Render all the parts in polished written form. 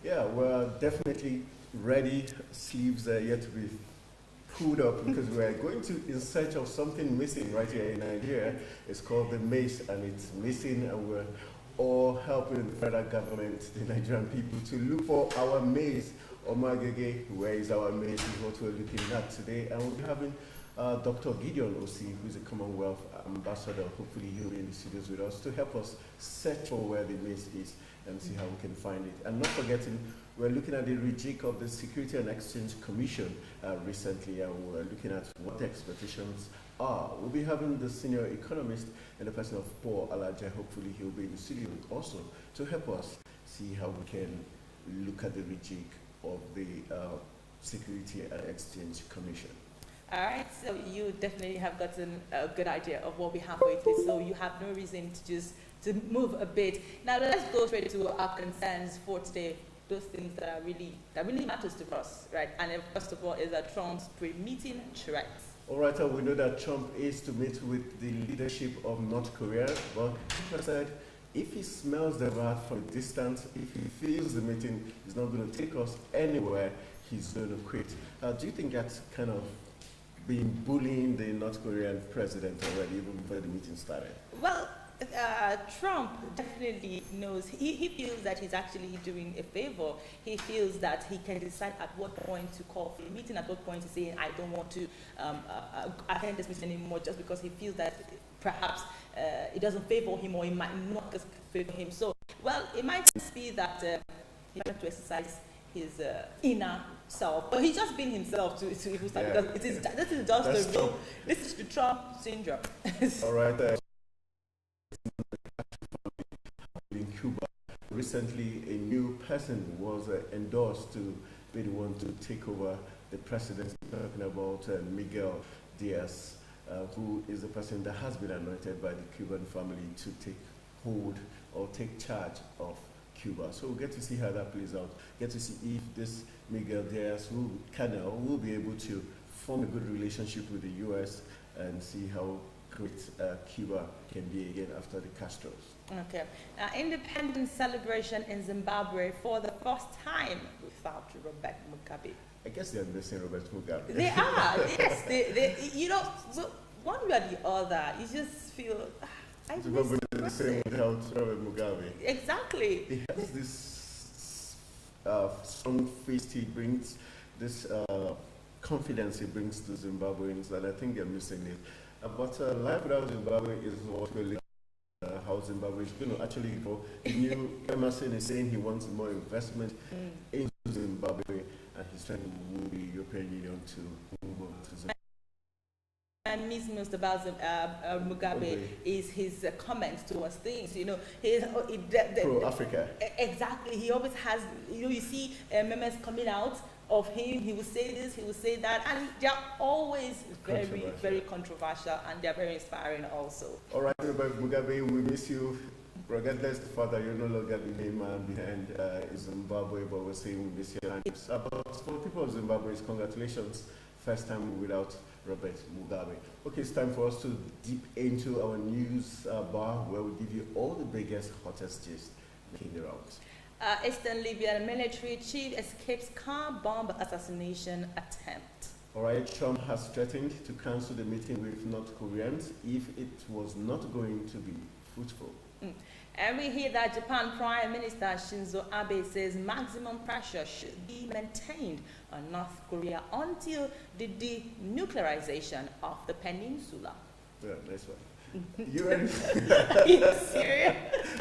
Yeah, we're definitely ready. Sleeves are yet to be pulled up because we're going to in search of something missing right here in Nigeria. It's called the maize and it's missing, and we're all helping the federal government, the Nigerian people, to look for our maize. Omagege, where is our maize is what we're looking at today. And we'll be having Dr. Gideon Osi, who is a Commonwealth ambassador. Hopefully he'll be in the studios with us to help us search for where the maize is and see how we can find it. And not forgetting, we're looking at the rejig of the Security and Exchange Commission recently, and we're looking at what the expectations are. We'll be having the senior economist and the person of Paul Alaja. Hopefully he'll be in the studio also to help us see how we can look at the rejig of the Security and Exchange Commission. All right, so you definitely have gotten a good idea of what we have for you, so you have no reason to just to move a bit. Now let's go straight to our concerns for today, those things that really matters to us, right? And first of all is that Trump's pre-meeting threats. All right, we know that Trump is to meet with the leadership of North Korea, but he said if he smells the rat from a distance, if he feels the meeting is not going to take us anywhere, he's going to quit. Do you think that's kind of been bullying the North Korean president already, even before the meeting started? Well, Trump definitely knows, he feels that he's actually doing a favor. He feels that he can decide at what point to call for a meeting, at what point to say, I don't want to attend this meeting anymore, just because he feels that perhaps it doesn't favor him, or it might not favor him. So, well, it might just be that he has to exercise his inner self, but he's just being himself to even start, because this is just this is the Trump syndrome. All right. In Cuba, recently a new person was endorsed to be the one to take over the presidency. Talking about Miguel Diaz, who is the person that has been anointed by the Cuban family to take hold or take charge of Cuba. So we'll get to see how that plays out. Get to see if this Miguel Diaz will be able to form a good relationship with the U.S. and see how great Cuba can be again after the Castros. Okay. Independence celebration in Zimbabwe for the first time without Robert Mugabe. I guess they're missing Robert Mugabe. They are, yes. They, you know, so one way or the other, you just feel, I miss the same without Robert Mugabe. Exactly. He has this strong face he brings, this confidence he brings to Zimbabweans, and I think they're missing it. But life without Zimbabwe is what we're looking at, how Zimbabwe is going to actually go. The new Emerson is saying he wants more investment into Zimbabwe, and he's trying to move the European Union to move on to Zimbabwe. And miss most about Mugabe is his comments towards things. You know, pro-Africa. Exactly. He always has. You know, you see memes coming out of him. He will say this, he will say that, and they are always very controversial, and they are very inspiring also. All right, Robert Mugabe, we miss you. Regardless the fact that you're no longer the main man behind Zimbabwe, but we're saying we miss you. But for people of Zimbabwe, congratulations. First time without Robert Mugabe. Okay, it's time for us to dip into our news bar, where we give you all the biggest, hottest gist making the rounds. Eastern Libyan military chief escapes car bomb assassination attempt. All right, Trump has threatened to cancel the meeting with North Koreans if it was not going to be fruitful. And we hear that Japan Prime Minister Shinzo Abe says maximum pressure should be maintained on North Korea until the denuclearization of the peninsula. Yeah, nice one. You ready? Are you serious?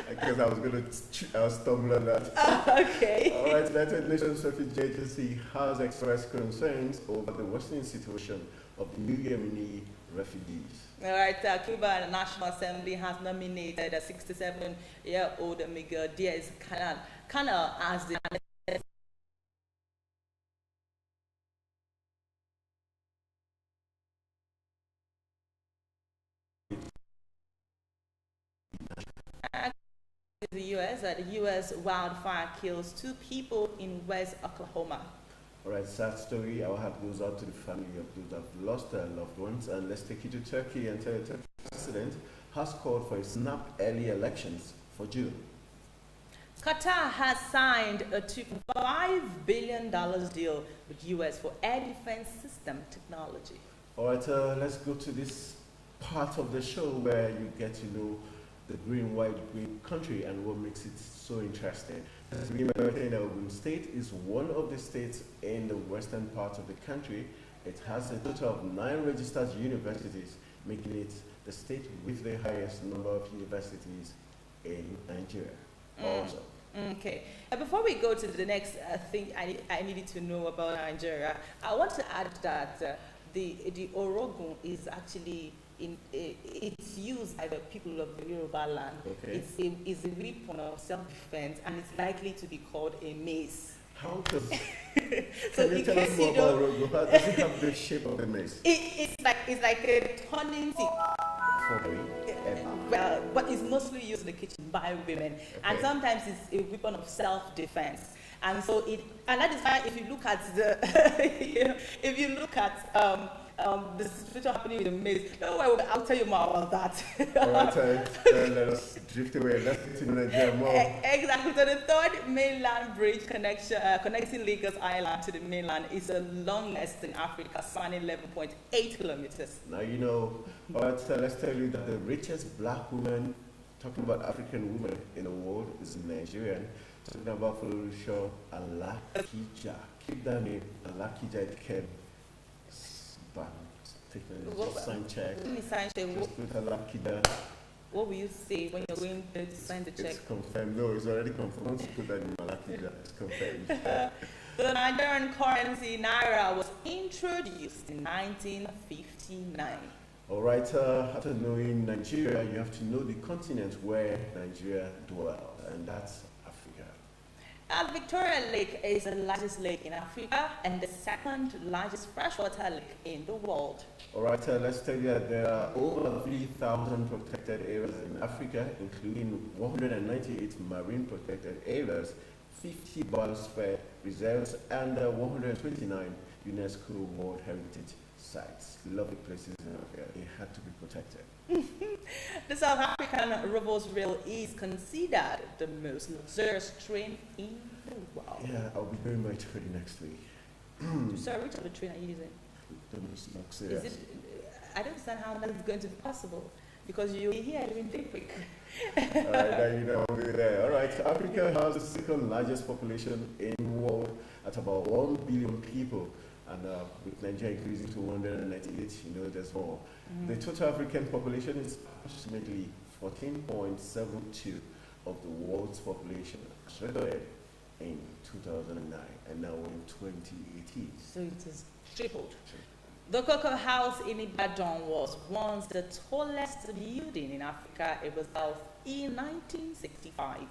Because I was going to stumble on that. Okay. All right, United Nations Refugee Agency has expressed concerns over the worsening situation of the New Yemeni refugees. All right, Cuba National Assembly has nominated a 67-year-old Miguel Diaz-Canel as the the U.S. wildfire kills 2 people in West Oklahoma. All right, sad story. Our heart goes out to the family of those that have lost their loved ones. And let's take you to Turkey and tell you the president has called for a snap early elections for June. Qatar has signed a $2.5 billion deal with US for air defense system technology. All right, let's go to this part of the show where you get to know the green, white, green country and what makes it so interesting. Remember, Ogun State is one of the states in the western part of the country. It has a total of 9 registered universities, making it the state with the highest number of universities in Nigeria. Also. Okay. Before we go to the next thing I needed to know about Nigeria, I want to add that the Orogun is actually it's used by the people of the Yoruba land. Okay. It's a weapon of self-defense, and it's likely to be called a mace. How does So can you tell us more about Orogun? How does it have the shape of the mace? It's like a turning stick. Well, but it's mostly used in the kitchen by women, and sometimes it's a weapon of self-defense. And so that is why if you look at the the situation happening with the maze, I'll tell you more about that. All right, let us drift away. Let's get to Nigeria more. Exactly. So the third mainland bridge connecting Lagos Island to the mainland is the longest in Africa, spanning 11.8 kilometers. Now you know. All right, so let's tell you that the richest black woman, talking about African women in the world, is Nigerian. Talking about Fululusho Alakija. Keep that name, Alakija. It came. Take a sign check. Let me sign check. Just put Alakija. What will you say when you're going to sign the check? It's confirmed. No, it's already confirmed. Once you put that in Alakija, it's confirmed. The Nigerian currency Naira was introduced in 1959. All right, after knowing Nigeria, you have to know the continent where Nigeria dwells, and that's Africa. Victoria Lake is the largest lake in Africa and the second largest freshwater lake in the world. All right, let's tell you that there are over 3,000 protected areas in Africa, including 198 marine protected areas, 50 biosphere reserves, and 129 UNESCO World Heritage Sites. Lovely places in Africa. They had to be protected. The South African Rovos Rail is considered the most luxurious train in the world. Yeah, I'll be doing my train next week. Sorry, which of the train are you using? The most luxurious. I don't understand how that is going to be possible, because you're here doing quick. All right, now you know I'll be there. All right, Africa has the second largest population in the world at about 1 billion people. And with Nigeria increasing to 198, you know, there's more. The total African population is approximately 14.72 of the world's population, recorded in 2009, and now in 2018. So it is tripled. The Cocoa House in Ibadan was once the tallest building in Africa. It was built in 1965.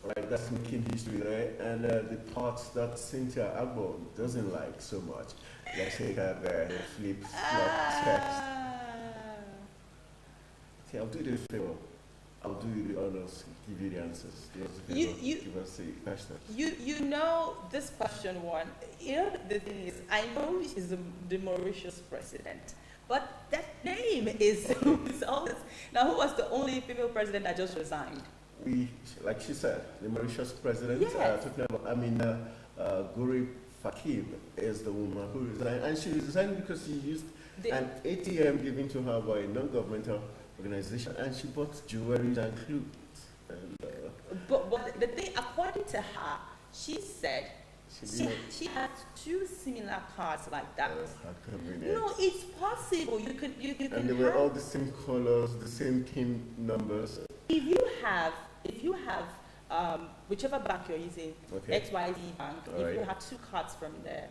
Right, that's making history there, and the parts that Cynthia Agbo doesn't like so much. Let's take out the flip flop text. Okay, I'll do the favor. I'll do you the honors, give you the answers. Give us the question. You know this question one. You know the thing is, I know she's the Mauritius president, but that name is always. Now, who was the only female president that just resigned? Like she said, the Mauritius president, yes. talking about, Guri Fakib is the woman who resigned, and she resigned because she used an ATM given to her by a non-governmental organization, and she bought jewelry and clothes. But the thing, according to her, she said she had 2 similar cards like that. No, it's possible. You can. And they were all the same colors, the same PIN numbers. If you have whichever bank you're using, XYZ bank, if you have 2 cards from there,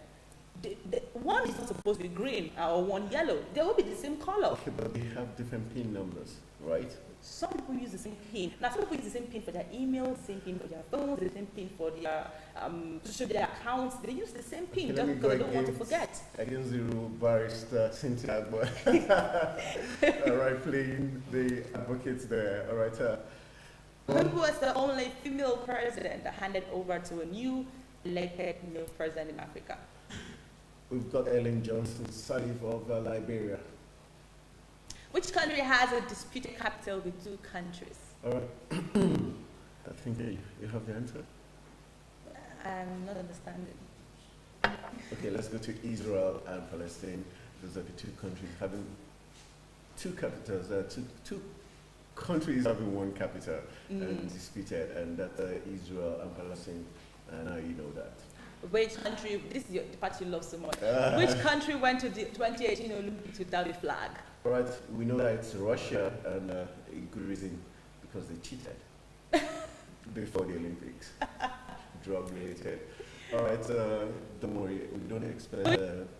the one is not supposed to be green or one yellow. They will be the same color. Okay, but they have different PIN numbers, right? Some people use the same PIN. Now, some people use the same PIN for their email, the same PIN for their phones, the same PIN for their to show their accounts. They use the same PIN just because they don't want to forget. Against the rule, barrister Cynthia Agbo. All right, playing the advocates there. All right. Who was the only female president that handed over to a new elected male president in Africa? We've got Ellen Johnson Sirleaf of Liberia. Which country has a disputed capital with 2 countries? All right. I think you have the answer. I'm not understanding. Okay, let's go to Israel and Palestine. Those are the two countries having two capitals. Two countries having one capital and disputed, and that Israel and Palestine. And now you know that. Which country, this is the part you love so much, which country went to the 2018 Olympics without a flag? All right, we know that it's Russia, and a good reason, because they cheated before the Olympics, drug related. All right, don't worry, we don't expect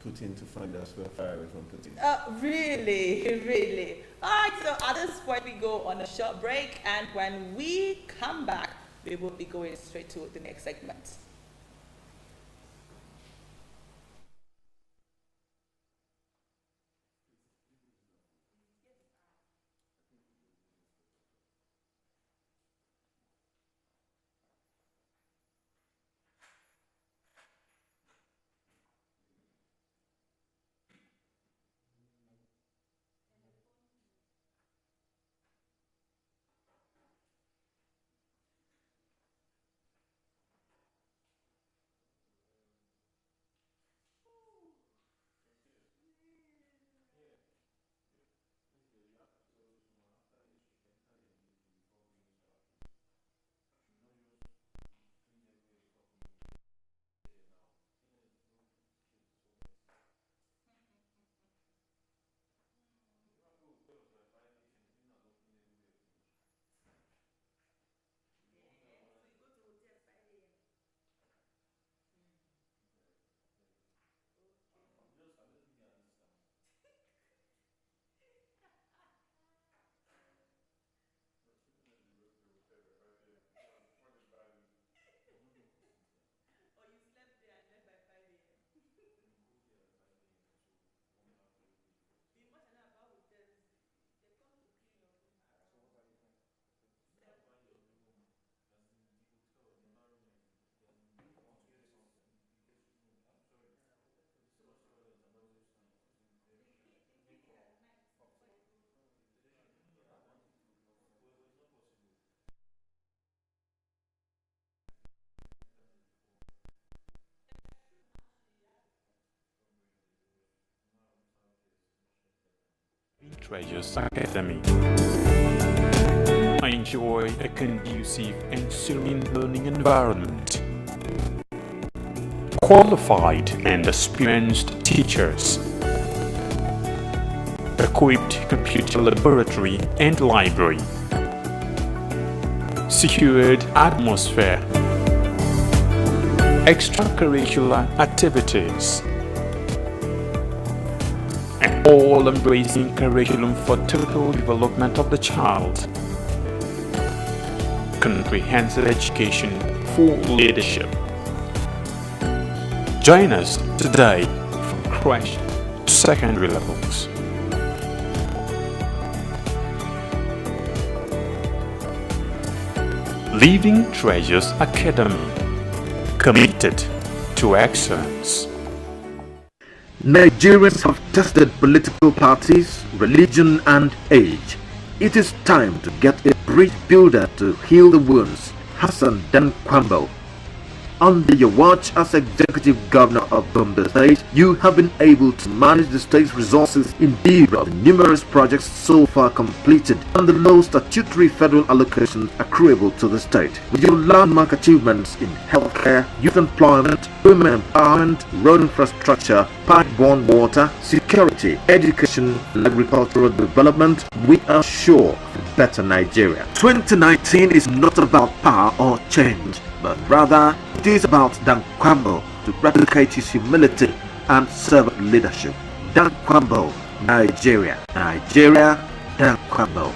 Putin to find us. We're far away from Putin. Really, really. All right, so at this point we go on a short break, and when we come back, we will be going straight to the next segment. Or you slept there and left by 5 a.m. The Mochana about hotels, they come to clean your room around 7 a.m. They clean it at night before they go. Treasures Academy. I enjoy a conducive and serene learning environment. Qualified and experienced teachers. Equipped computer laboratory and library. Secured atmosphere. Extracurricular activities. And all-embracing curriculum for total development of the child. Comprehensive education for leadership. Join us today from crèche to secondary levels. Living Treasures Academy, committed to excellence. Nigerians have tested political parties, religion and age. It is time to get a bridge builder to heal the wounds. Hassan Dan Kwambo. Under your watch as Executive Governor of Gombe State, you have been able to manage the state's resources in view of the numerous projects so far completed and the low statutory federal allocations accruable to the state. With your landmark achievements in healthcare, youth employment, women empowerment, road infrastructure, pipe-borne water, security, education, and agricultural development, we are sure of a better Nigeria. 2019 is not about power or change, but rather it is about Dan Kwambo to replicate his humility and servant leadership. Dan Kwambo, Nigeria. Nigeria, Dan Kwambo.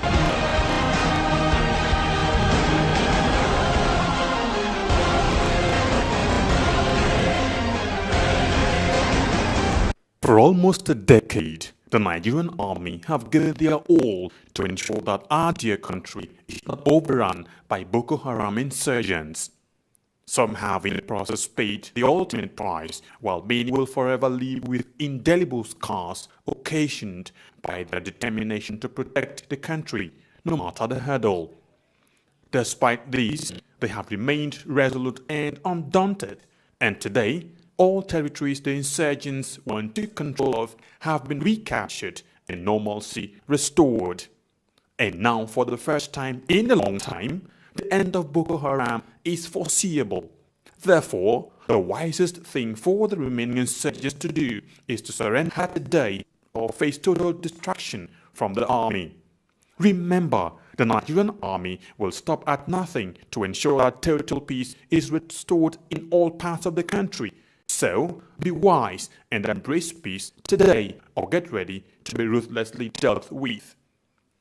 For almost a decade, the Nigerian army have given their all to ensure that our dear country is not overrun by Boko Haram insurgents. Some have in the process paid the ultimate price, while many will forever live with indelible scars occasioned by their determination to protect the country, no matter the hurdle. Despite these, they have remained resolute and undaunted, and today, all territories the insurgents want to control of have been recaptured and normalcy restored. And now, for the first time in a long time, the end of Boko Haram is foreseeable. Therefore, the wisest thing for the remaining insurgents to do is to surrender today or face total destruction from the army. Remember, the Nigerian army will stop at nothing to ensure that total peace is restored in all parts of the country. So, be wise and embrace peace today, or get ready to be ruthlessly dealt with.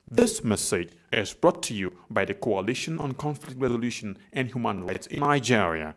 This message is brought to you by the Coalition on Conflict Resolution and Human Rights in Nigeria.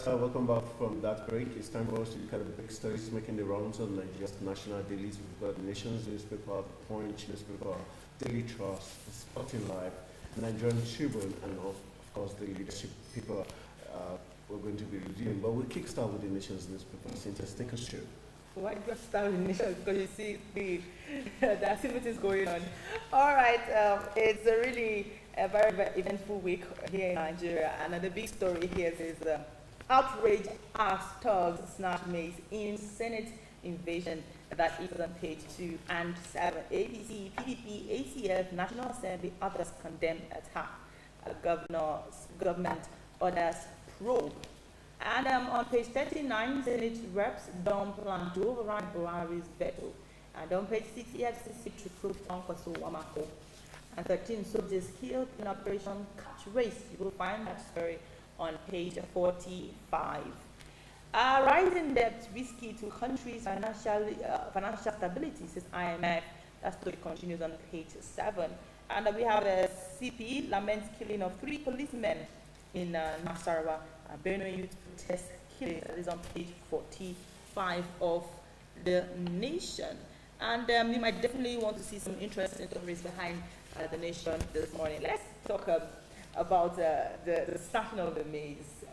Welcome back from that break. It's time for us to look at the big stories making the rounds on Nigeria's national dailies. We've got the Nation's newspaper, the Punch newspaper, Daily Trust, the Sporting Life, Nigerian Tribune, and of course the leadership paper we're going to be reviewing. But we'll kickstart with the Nation's newspaper. Cynthia, take us through. Why do you start with the Nation? Because you see the activities going on. All right, it's a really very, very eventful week here in Nigeria, and the big story here is outrage as thugs snatch maize in Senate invasion. That is on page 2 and 7. APC, PDP, ACF, National Assembly, others condemn attack. Government orders probe. And on page 39, Senate reps don't plan to override Buhari's veto. And on page 6, EFCC recruit Kwaso Wamako. And 13, soldiers killed in Operation Catch Race. You will find that story on page 45. Rising debt risky to countries' financial stability, says IMF. That story continues on page 7. And we have a CP laments killing of 3 policemen in Nasarawa. Benue youth protest killing. That is on page 45 of the Nation. And you might definitely want to see some interesting stories behind the Nation this morning. Let's talk about the starting of the maize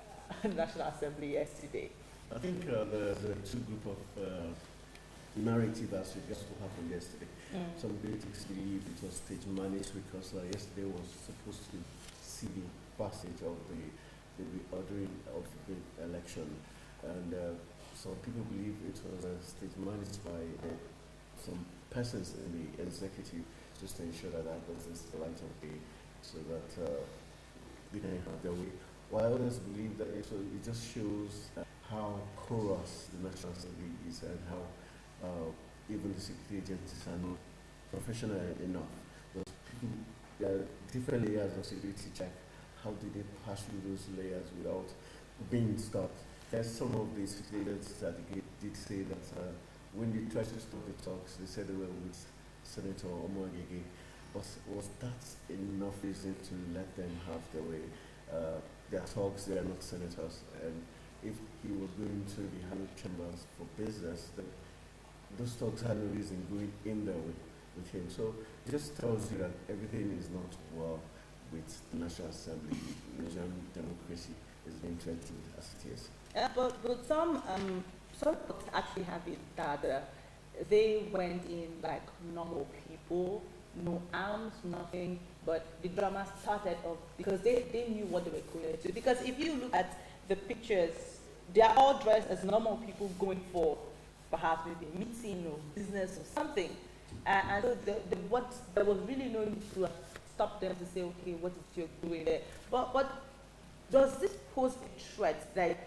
National Assembly yesterday. I think the two group of narrative as regards to happen yesterday. Some critics believe it was stage managed because yesterday was supposed to see the passage of the ordering of the election, and some people believe it was stage managed by some persons in the executive just to ensure that happens is the light of day, so that they can have their way. While others believe that it just shows how porous the National Assembly is and how even the security agencies are not professional enough. Those people, there are different layers of security check. How did they pass through those layers without being stopped? There's some of the security agencies that did say that when they tried to stop the talks, they said they were with Senator Omoagege. But was that enough reason to let them have their way? Their talks, they are not senators, and if he was going to the hallowed chambers for business, then those talks had no reason going in there with him. So it just tells you that everything is not well with the National Assembly. Nigerian democracy is being threatened as it is. But some folks actually have it that they went in like normal people, no arms, nothing, but the drama started off because they knew what they were going to. Because if you look at the pictures, they are all dressed as normal people going for perhaps maybe a meeting or business or something. And so there was really no need to stop them to say, okay, what is you're doing there? But does this pose a threat? Like,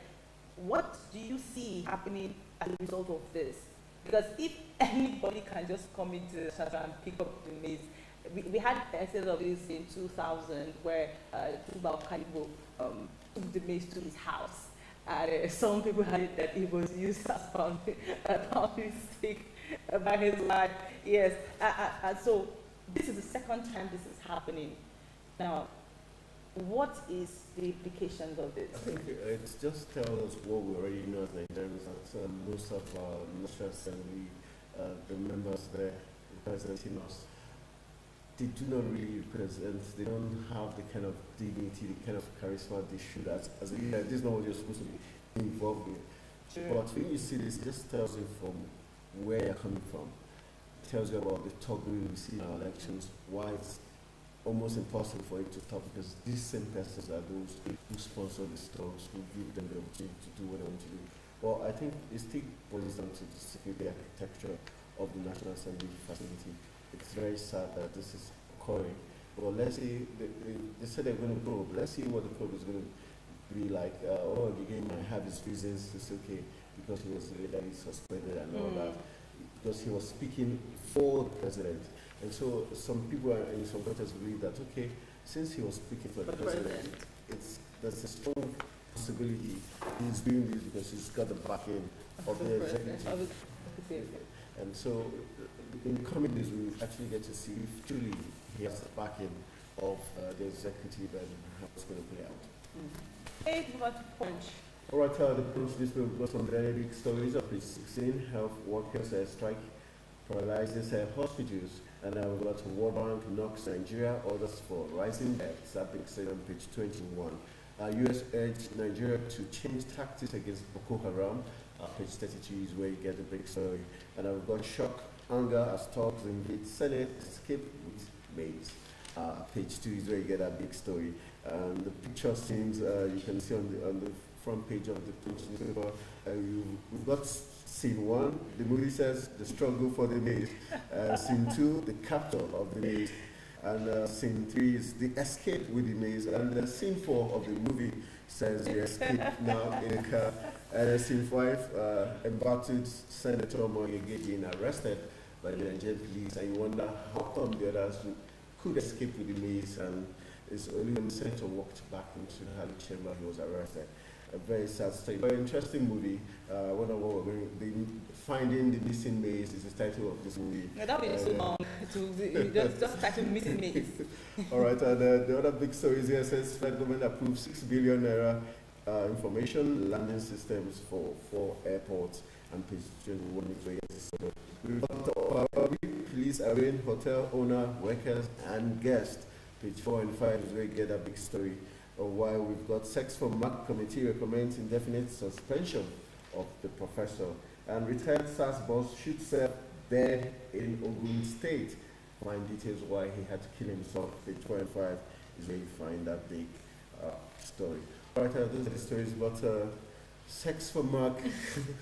what do you see happening as a result of this? Because if anybody can just come into the center and pick up the maize, we had instances of this in 2000 where Tuba Kalibo took the maize to his house. And some people had it that it was used as a pounding stick by his wife. Yes, and so this is the second time this is happening. Now, what is the implications of this? I think it just tells us what we already know as Nigerians, that most of our National Assembly, the members there representing us, they do not really represent, they don't have the kind of dignity, the kind of charisma they should. As a leader, this is not what you're supposed to be involved with. Sure. But when you see this, it just tells you from where you're coming from. It tells you about the talk we see in our elections, why it's almost impossible for it to stop, because these same persons are those who sponsor the stores, who give them the opportunity to do what they want to do. Well, I think it still boils down to the security architecture of the National Assembly facility. It's very sad that this is occurring. Well, let's see, they said they're going to probe. Let's see what the probe is going to be like. Again, might have his reasons. It's okay, because he was legally suspended and all that, because he was speaking for the president. And so some people in some quarters believe that, okay, since he was speaking for the president, there's a strong possibility he's doing this because he's got the backing of the executive. And so in the coming days, we actually get to see if truly he has the backing of the executive and how it's going to play out. Hey, what punch? All right, the Punch this week, we've got some very big stories of page 16, health workers strike paralyzes hospitals, and we've got World Bank knocks Nigeria orders for rising debts. That being said on page 21. U.S. urged Nigeria to change tactics against Boko Haram. Page 32 is where you get the big story. And we've got shock, anger as talks invade Senate, escape with maize. Page 2 is where you get that big story. The picture seems, you can see on the front page of the Punch newspaper, we've got scene 1, the movie says the struggle for the maize. Scene 2, the capture of the maize. And scene 3 is the escape with the maize. And scene 4 of the movie says the escape now in a car. And scene 5, embattled Senator Moyege being arrested by the Nigerian police. And you wonder how come the others could escape with the maize, and it's only when the senator walked back into the Halley chamber he was arrested. A very sad story. Very interesting movie. I wonder what we're going to be finding the missing maize is the title of this movie. No, that would be so long to just title missing maize. All right, and the other big story here says Fed government approved 6 billion naira information landing systems for 4 airports, and page 21 is where it is. We've got police arraign hotel owner, workers, and guests. Page 4 and 5 is where you get a big story. While we've got sex for Mark committee recommends indefinite suspension of the professor, and retired SAS boss should serve dead in Ogun State. Find details why he had to kill himself. Page 4 and 5 is where you find that big story. All right, those are the stories about sex for Mark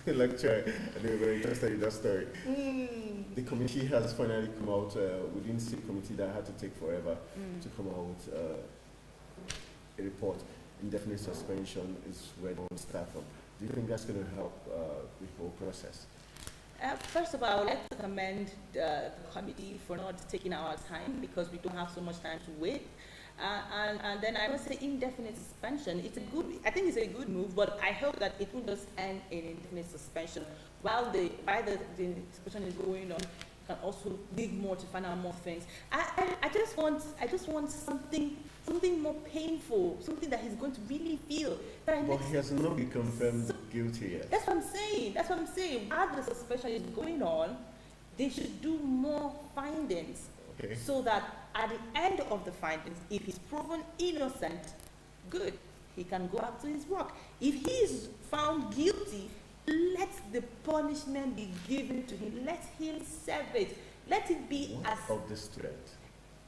lecture, and they were very interested in that story. The committee has finally come out. We didn't see a committee that had to take forever to come out with a report. Indefinite suspension is where they want to start from. Do you think that's going to help the whole process? First of all, I would like to commend the committee for not taking our time, because we don't have so much time to wait. And then I would say indefinite suspension. I think it's a good move, but I hope that it will just end in indefinite suspension. While the suspension is going on, you can also dig more to find out more things. I just want something more painful, something that he's going to really feel. But he has not been confirmed guilty yet. That's what I'm saying. While the suspension is going on, they should do more findings. Okay. So that at the end of the findings, if he's proven innocent, good, he can go back to his work. If he is found guilty, let the punishment be given to him. Let him serve it. Let it be what as of the student.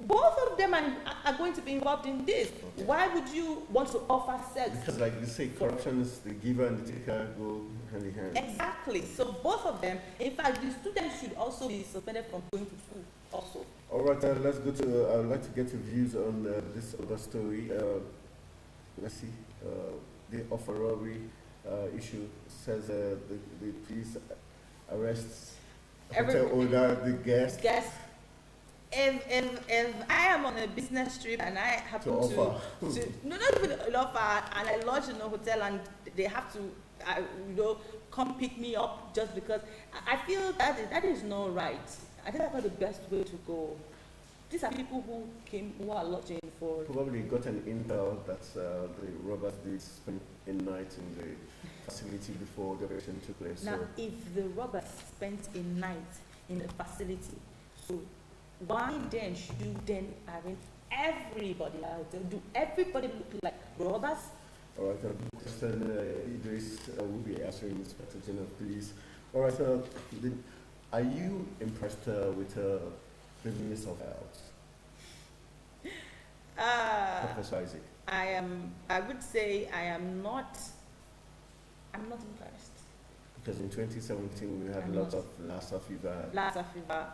Both of them are going to be involved in this. Okay. Why would you want to offer sex? Because, like you say, corruption is the giver and the taker go hand in hand. Exactly. So both of them. In fact, the students should also be suspended from going to school. Also. All right. Let's go to. I'd like to get your views on this other story. Let's see. The offer robbery issue says the police arrests hotel owner, the guest. If I am on a business trip and I happen to no, not even an offer, and I lodge in a hotel and they have to, come pick me up just because, I feel that is not right. I think that's not the best way to go. these are people who are lodging for. Probably got an intel that the robbers did spend a night in the facility before the operation took place. Now, So if the robbers spent a night in the facility, so why then should you then arrange everybody out there? Do everybody look like robbers? all right, question Idris will be answering Inspector General of Police. All right, are you impressed with the Minister of Health, Professor Isaac? I would say I'm not impressed. Because in 2017 we had I'm lots not. of Lassa fever, Lassa fever.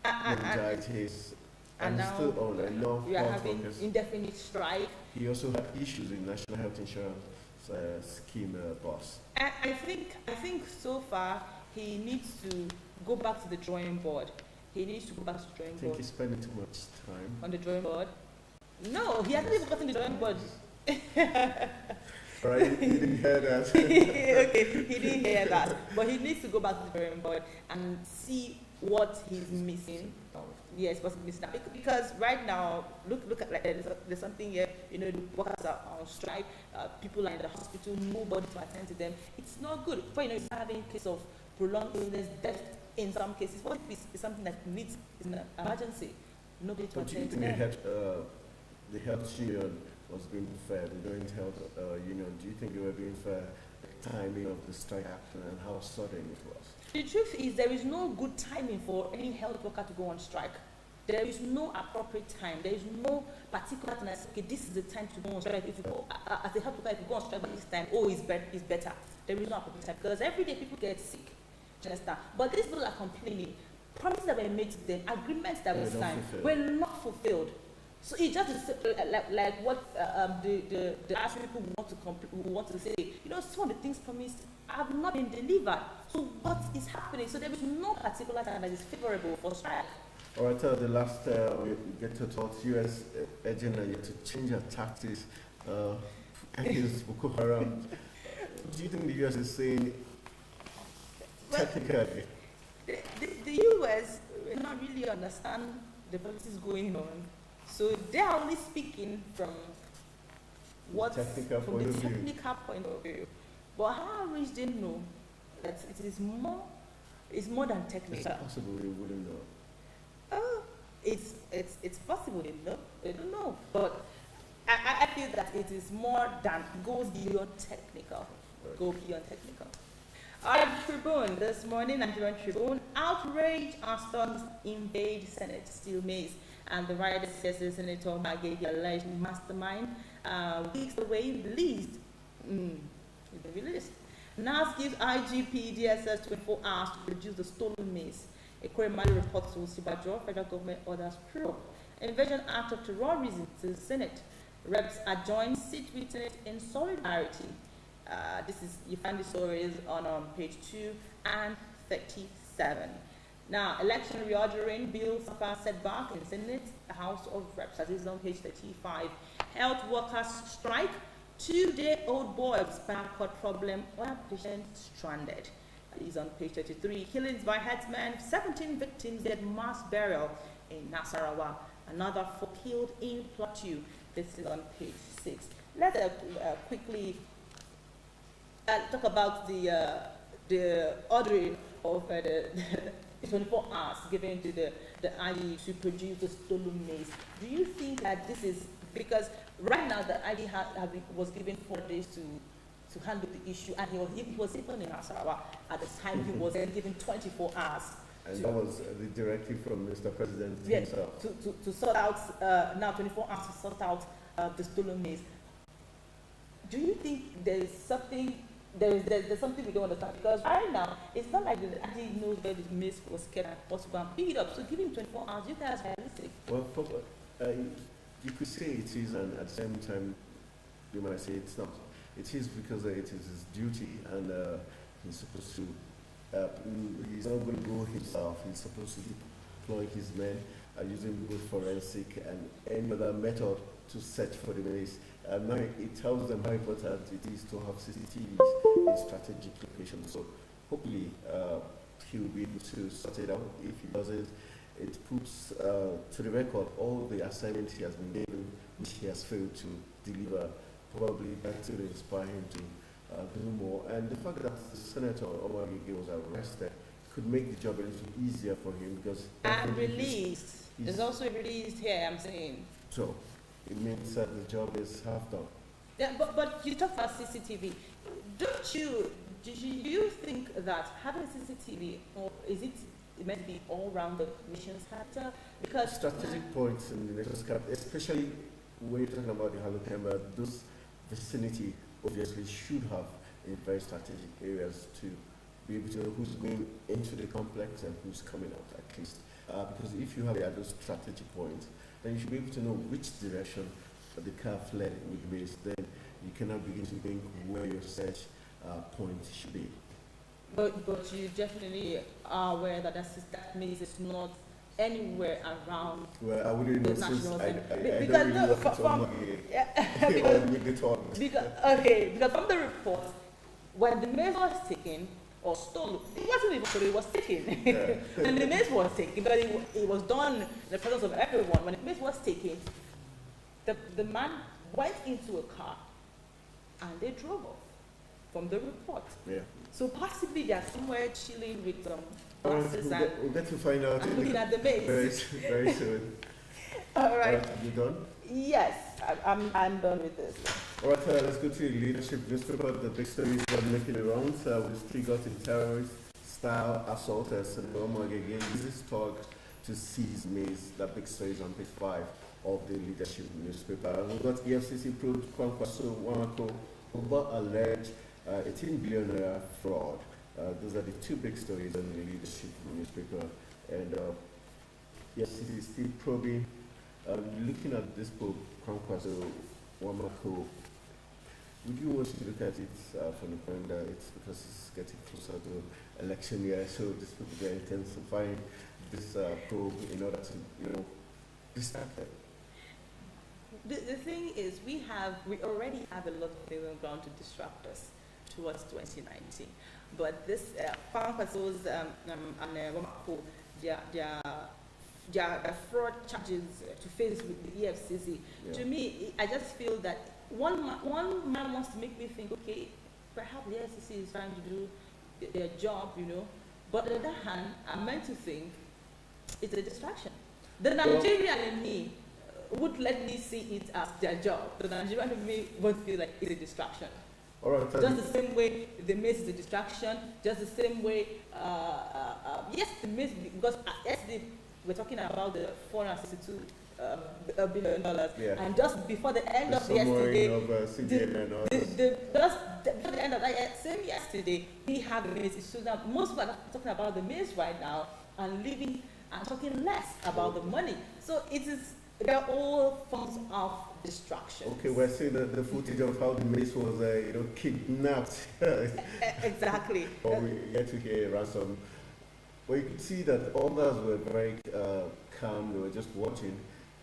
meningitis, and now still on a lot we are of having focus. indefinite strike. He also had issues in National Health Insurance scheme boss. I think so far he needs to go back to the drawing board. He needs to go back to the drawing I think board. he's spending too much time. On the drawing board? No, he hasn't even gotten the drawing board. Right, he didn't hear that. Okay, he didn't hear that. But he needs to go back to the drawing board and see what he's missing. Yes, what's missing. Because right now, look at, like, there's something here, you know, the workers are on strike, people are in the hospital, nobody to attend to them. It's not good. For, you know, you're having a case of prolonged illness, death in some cases. What if it's something that needs an emergency? Nobody to But do you attend to think them. the health union was being fair, the joint health union? Do you think they were being fair, the timing of the strike action and how sudden it was? The truth is, there is no good timing for any health worker to go on strike. There is no appropriate time. There is no particular time that says, okay, this is the time to go on strike. If you go, as a health worker, if you go on strike by this time, oh, it's better. There is no appropriate time, because every day people get sick. Do you understand? But these people are complaining. Promises that were made to them, agreements that were signed, were not fulfilled. So it just is like what the actual people want to say. You know, some of the things promised have not been delivered. So what is happening? So there is no particular time that is favorable for strike. All right, the last we get to talk, U.S. agenda yet to change their tactics against Boko Haram. Do you think the U.S. is saying technically? The U.S. will not really understand the policies going on. So they are only speaking from what Technical from point the of view. technical point of view. But how rich they know that it is more than Is technical. it possible we wouldn't know? Oh, it's possible they don't know. But I feel that it is more than goes beyond technical. Go beyond technical. Our Tribune this morning, Nigerian Tribune, outrage as thugs invade Senate, still maze. And the riot says the Senator Maggie, the alleged mastermind, weeks away, released. Released. NAS gives IGP DSS 24 hours to produce the stolen maze. A Kuremali report to Sibajo, federal government orders probe. Invasion act of terrorism to the Senate. Reps adjoin sit with Senate in solidarity. You find the stories on page 2 and 37. Now, election reordering bill suffer setback in Senate, House of Reps. That is on page 35. Health workers strike. 2-day-old boy with spinal cord problem. One patient stranded. That is on page 33. Killings by headsmen. 17 victims at mass burial in Nasarawa. Another 4 killed in Plateau. This is on page 6. Let's quickly talk about the ordering of the 24 hours given to the ID to produce the stolen maize. Do you think that this is because right now the ID was given 4 days to handle the issue, and he was even in Nasarawa at the time. He was then given 24 hours. And that was the directive from Mr. President himself. To sort out now 24 hours to sort out the stolen maize. Do you think there's something? There's something we don't understand, because right now it's not like the ID knows where the maize was kept and possible and pick it up. So give him 24 hours. You guys are realistic. Well, you could say it is, and at the same time, you might say it's not. It is because it is his duty, and he's supposed to. He's not going to go himself. He's supposed to deploy his men using both forensic and any other method to search for the maize. Now it tells them how important it is to have CCTVs in strategic locations. So hopefully he will be able to sort it out. If he doesn't, it puts to the record all the assignments he has been given, which he has failed to deliver. Probably that to inspire him to do more. And the fact that the Senator Omar Gigi was arrested could make the job a little easier for him because. And released. There's also released here, I'm saying. So it means that the job is half done. Yeah, but you talk about CCTV. Do you think that having CCTV, or is it meant to be all round the nation's character? Because strategic points in the nation's capital, especially when you're talking about the Halukemba, those vicinity obviously should have in very strategic areas to be able to know who's going into the complex and who's coming out at least. Because if you have those strategic points, then you should be able to know which direction the car fled with maze. Then you cannot begin to think where your search point should be. But you definitely are aware that that maze is not anywhere around. Well, I wouldn't know since I because don't really no, work because from the report, when the maze was taken or stolen, it wasn't even stolen, it was taken. Yeah. And the maze was taken, but it was done in the presence of everyone. When the maze was taken, the man went into a car and they drove off from the report. Yeah. So possibly they're somewhere chilling with we'll get to find out. Looking at the maze. Very soon. All right. You done? Yes, I'm done with this. All right, let's go to the leadership newspaper. The big stories that are making the rounds. We still got in terrorist-style assault as Omar again uses talk to seize maize. That big story is on page 5 of the leadership newspaper. And we've got EFCC probed Kwankwaso Wamako over alleged 18 billion naira fraud. Those are the two big stories in the leadership newspaper. And EFCC is still probing. Looking at this book, Kwankwaso Wamako, would you want to look at it from the point that it's because it's getting closer to election year, so this people are intensifying this probe in order to, distract them? The thing is, we already have a lot of things on the ground to distract us towards 2019. But this Kwankwaso's and Wamako, their fraud charges to face with the EFCC. Yeah. To me, I just feel that one man wants to make me think, okay, perhaps the EFCC is trying to do their job, But on the other hand, I'm meant to think it's a distraction. The Nigerian in me would let me see it as their job. The Nigerian in me would feel like it's a distraction. All right, just the same way the maze is a distraction, just the same way, yes, the maze, because yesterday we're talking about the $462 billion, and just before the end of yesterday, before the end of that same yesterday, we have the maze. So that most people are talking about the maze right now and leaving and talking less about the money. So they're all forms of distraction. Okay, we're seeing the footage of how the maze was, kidnapped. Exactly. Or we get to hear a ransom. Well, you could see that others were very calm. They were just watching,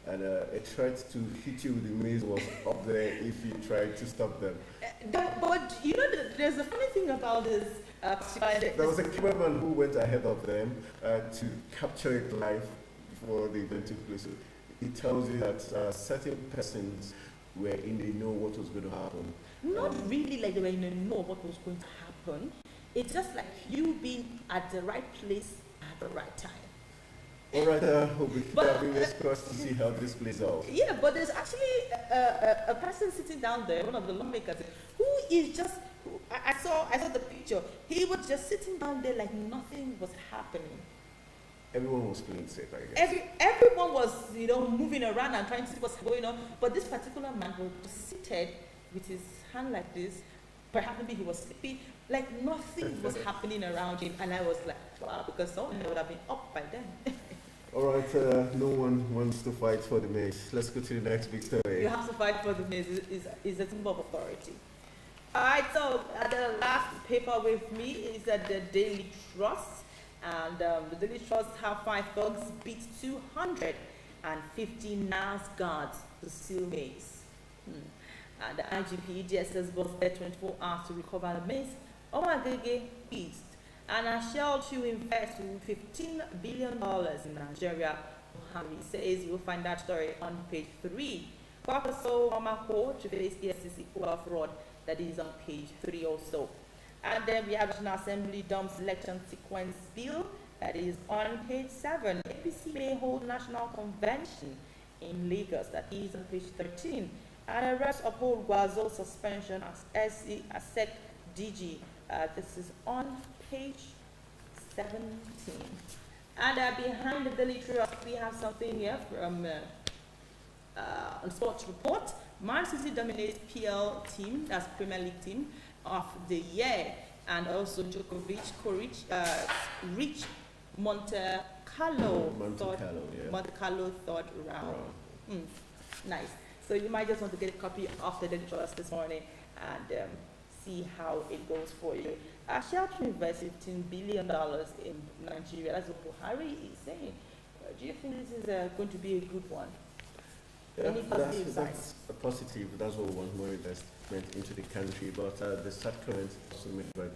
and a threat to hit you with the maze was up there if you tried to stop them. But there's a funny thing about this. There was a cameraman who went ahead of them to capture it live before the event took place. It tells you that certain persons were in the know what was going to happen. Not really like they were in the know what was going to happen. It's just like you being at the right place at the right time. All right, we'll be having this course to see how this plays out. Yeah, but there's actually a person sitting down there, one of the lawmakers, who is just, I saw the picture. He was just sitting down there like nothing was happening. Everyone was feeling safe, I guess. Everyone was, moving around and trying to see what's going on. But this particular man was just seated with his hand like this. Perhaps maybe he was sleepy. Like nothing was happening around him. And I was like, wow, because someone would have been up by then. All right, no one wants to fight for the maze. Let's go to the next big story. You have to fight for the maze. Is a symbol of authority. All right, so the last paper with me is the Daily Trust. And the Daily Trust have 5 thugs beat 250 NAS guards to seal maze. And the IGP DSS was there 24 hours to recover the maze. Omagege East. And a shell to invest $15 billion in Nigeria. Buhari says you'll find that story on page 3. Kwakoso Mamako to face EFCC fraud, that is on page 3 also. And then we have National Assembly dumps election sequence bill, that is on page 7. APC may hold national convention in Lagos, that is on page 13. And arrest uphold Guazo suspension as SC ASEC DG, this is on page 17. And behind the Daily Trust, we have something here from on Sports Report. Man City dominates PL team, that's Premier League team of the year, and also Djokovic reached Monte Carlo third round. Nice. So you might just want to get a copy of the Daily Trust this morning and see how it goes for you. Shell to invest $15 billion in Nigeria. That's what Buhari is saying. Do you think this is going to be a good one? Yeah, that's a positive. That's what we want, more investment into the country. But the sad comment also made by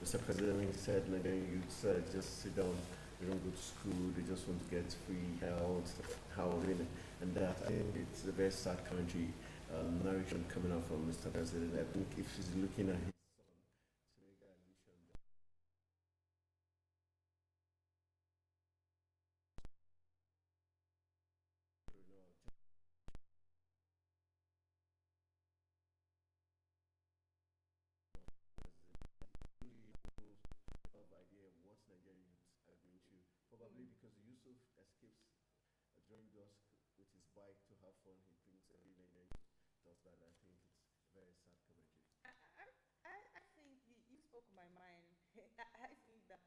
Mr. President, he said Nigerian youths just sit down, they don't go to school, they just want to get free health, housing, and that. I think it's a very sad country. Narration coming out from Mr. President. I think if he's looking at his son to make that illusion that of idea of what Nigerian youths are going through. Probably because Yusuf escapes during dusk with his bike to have fun. He thinks every Nigerian does that. I think it's a very sad commentary. I think you spoke my mind. I think that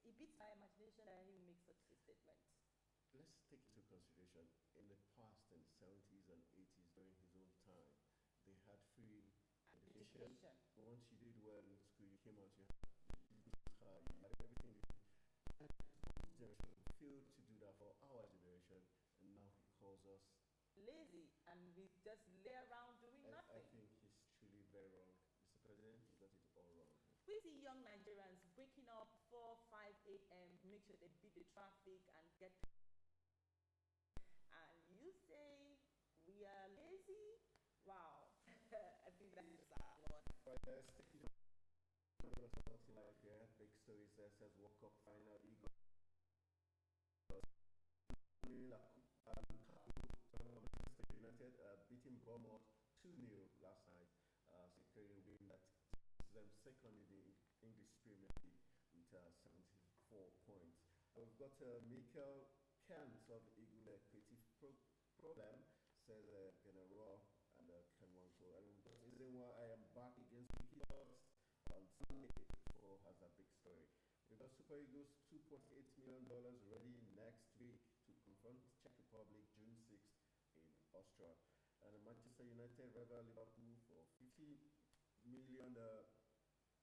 it beats my imagination that he will make such a statement. Let's take into consideration, in the past, in the 70s and 80s, during his own time, they had free education. Once you did well in school, you came out, you had everything. And this generation failed to do that for our generation, and now he calls us lazy, and we just lay around doing nothing. I think he's truly very wrong. Mr. President, he got it all wrong. We see young Nigerians waking up 4, 5 a.m., make sure they beat the traffic and get. And you say we are lazy? Wow. I think that is a sad one. Right, let's take it something like big stories that says World Cup final Eagle. United beating Bournemouth 2-0 last night. Securing win that is them second in the English Premier League with 74 points. We've got Mikel Kent of the Eagle creative problem, says General and Ken Wanko. And the reason why I am back against Mickey Dogs on Sunday has a big story. We've got Super Eagles $2.8 million ready next week to confront Czech Republic June 6th in Austria. And Manchester United rival Liverpool for £50 million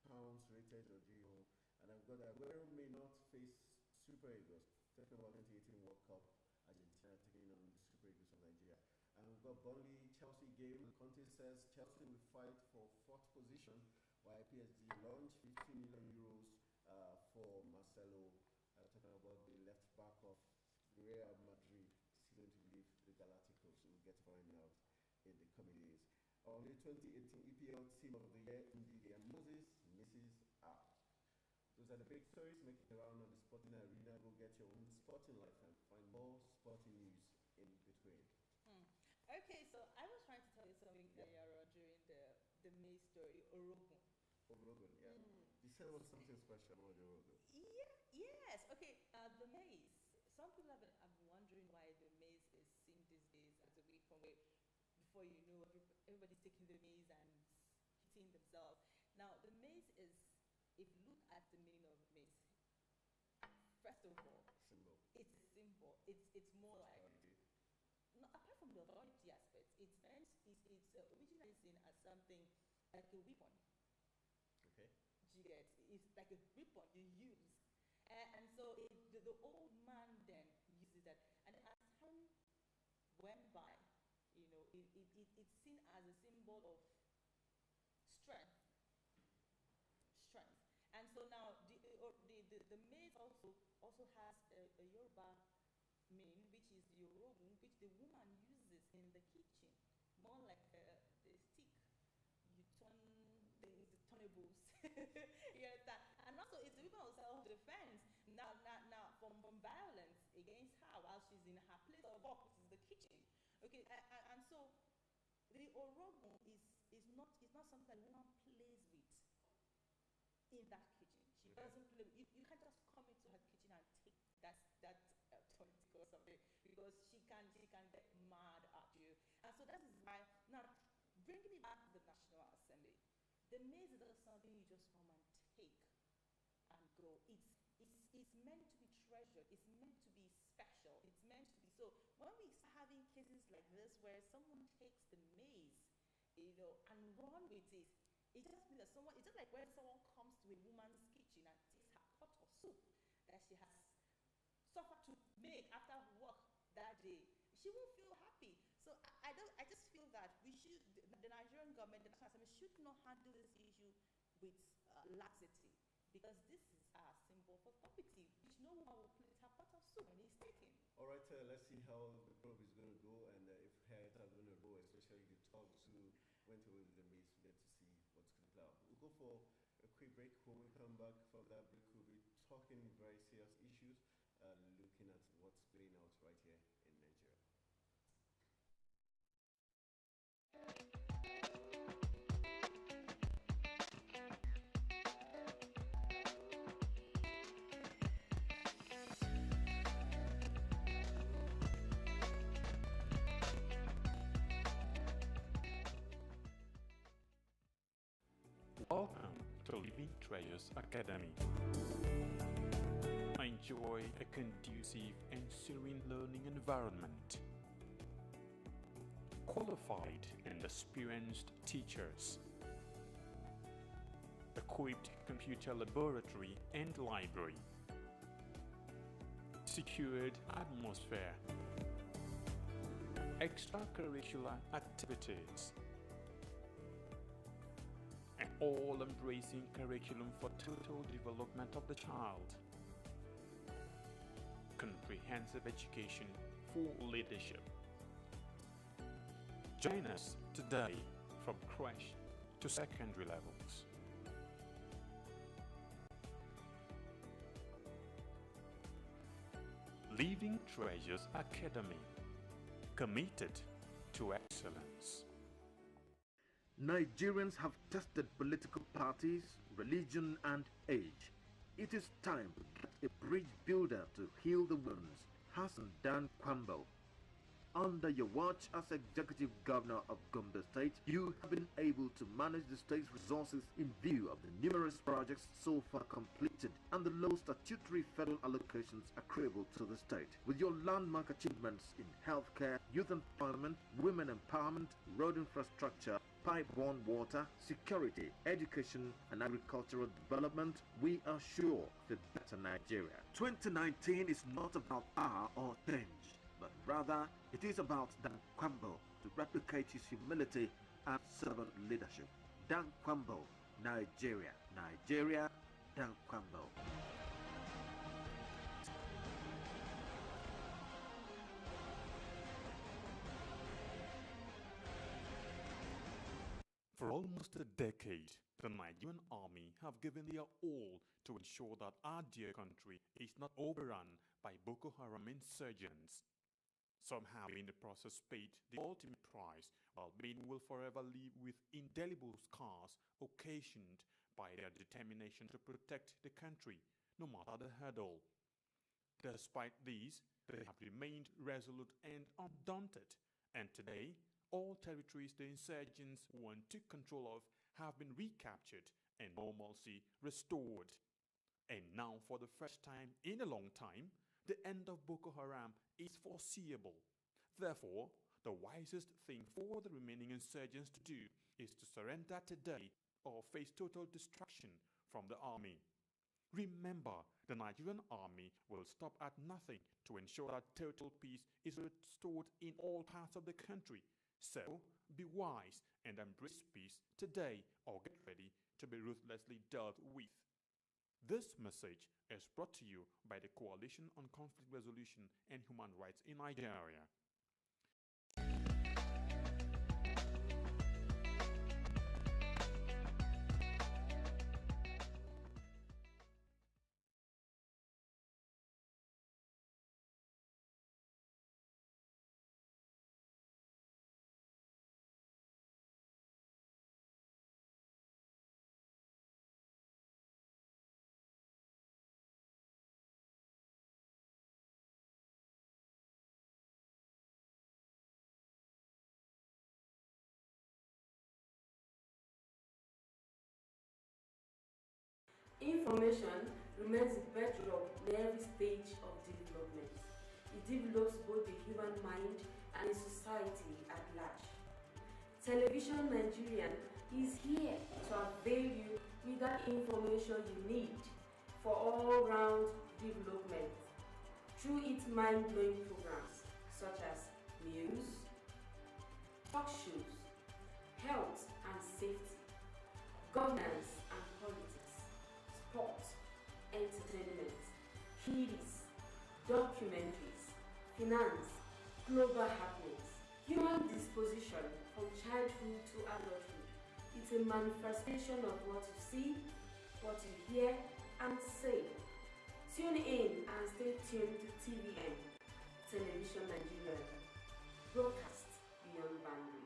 pounds rated Jorginho. And I've got Aguero may not face Super Eagles. Talking about 2018 World Cup, Argentina taking on the Super Eagles of Nigeria. And we've got Burnley Chelsea game. Conte says Chelsea will fight for 4th position, while PSG launched €50 million for Marcelo. Talking about the left back of Real Madrid, is going to leave the Galacticos. We'll get to find out in the coming days. On the 2018 EPL Team of the Year, indeed, and Moses misses out. Those are the big stories making around on the sporting arena. Go get your own sporting life and find more sporting news in between. Okay, so I was trying to tell you something earlier during the May story, Orogun. Orogun, yeah. You said it was something special about the Orogun. Yes. Okay, the maize. Some people have been wondering why the maize is seen these days as a weapon where before you know everybody's taking the maize and hitting themselves. Now, the maize is, if you look at the meaning of maize, first of all, symbol. It's a symbol. It's more like, no, apart from the authority aspect, it's originally seen as something like a weapon. Okay. You get, it's like a weapon you use. And so the old man then uses that. And as time went by, you know, it's seen as a symbol of strength. And so now the the maize also has a Yoruba mean, which is Yorogun, which the woman uses in the kitchen, more like a stick. You turn the turnables. You understand? And also, it's a woman of self-defense now from violence against her while she's in her place of work, which is the kitchen. Okay, and so the Orogun is not something that a woman plays with in that kitchen. She doesn't play. You can't just come into her kitchen and take that tonic or something, because she can get mad at you. And so that is why now, bringing it back to the National Assembly, the maize is not something you just come and take and go. It's meant to be treasured. It's meant to be special. It's meant to be. So when we start having cases like this where someone takes the maize, and run with it, it just means that it's just like when someone comes to a woman's kitchen and takes her pot of soup that she has suffered to make after work that day, she won't feel happy. So I just feel that the Nigerian government, the National Assembly, should not handle this issue with laxity, because this is a symbol for poverty, which no woman will plate her pot of soup when it's taken. All right, let's see how the probe is going to go, and if heads are going to go, especially the talks who went away with the maize, we get to see what's going to play out. We'll go for a quick break. When we come back from that break, we'll be talking very serious issues, looking at what's playing out right here in Nigeria. Welcome to Living Treasures Academy. Enjoy a conducive and serene learning environment. Qualified and experienced teachers. Equipped computer laboratory and library. Secured atmosphere. Extracurricular activities. An all-embracing curriculum for total development of the child. Comprehensive education for leadership. Join us today from crèche to secondary levels. Living Treasures Academy, committed to excellence. Nigerians have tested political parties, religion and age. It is time to get a bridge builder to heal the wounds. Hassan Dan Kwambo. Under your watch as Executive Governor of Gombe State, you have been able to manage the state's resources in view of the numerous projects so far completed and the low statutory federal allocations accruable to the state. With your landmark achievements in healthcare, youth employment, women empowerment, road infrastructure, pipe-borne water, security, education and agricultural development, we are sure of a better Nigeria. 2019 is not about hour or change, but rather it is about Dan Kwambo to replicate his humility and servant leadership. Dan Kwambo, Nigeria. Nigeria, Dan Kwambo. For almost a decade, the Nigerian army have given their all to ensure that our dear country is not overrun by Boko Haram insurgents. Some have in the process paid the ultimate price, while many will forever live with indelible scars occasioned by their determination to protect the country, no matter the hurdle. Despite these, they have remained resolute and undaunted, and today, all territories the insurgents once took control of have been recaptured and normalcy restored. And now, for the first time in a long time, the end of Boko Haram is foreseeable. Therefore, the wisest thing for the remaining insurgents to do is to surrender today or face total destruction from the army. Remember, the Nigerian army will stop at nothing to ensure that total peace is restored in all parts of the country. So, be wise and embrace peace today or get ready to be ruthlessly dealt with. This message is brought to you by the Coalition on Conflict Resolution and Human Rights in Nigeria. Information remains the bedrock in every stage of development. It develops both the human mind and the society at large. Television Nigerian is here to avail you with that information you need for all-round development through its mind-blowing programs such as news, talk shows, health and safety, governance and politics, sports, entertainment, kiddies, documentaries, finance, global happenings, human disposition from childhood to adulthood. It's a manifestation of what you see, what you hear, and say. Tune in and stay tuned to TVN, Television Nigeria, broadcast beyond boundaries.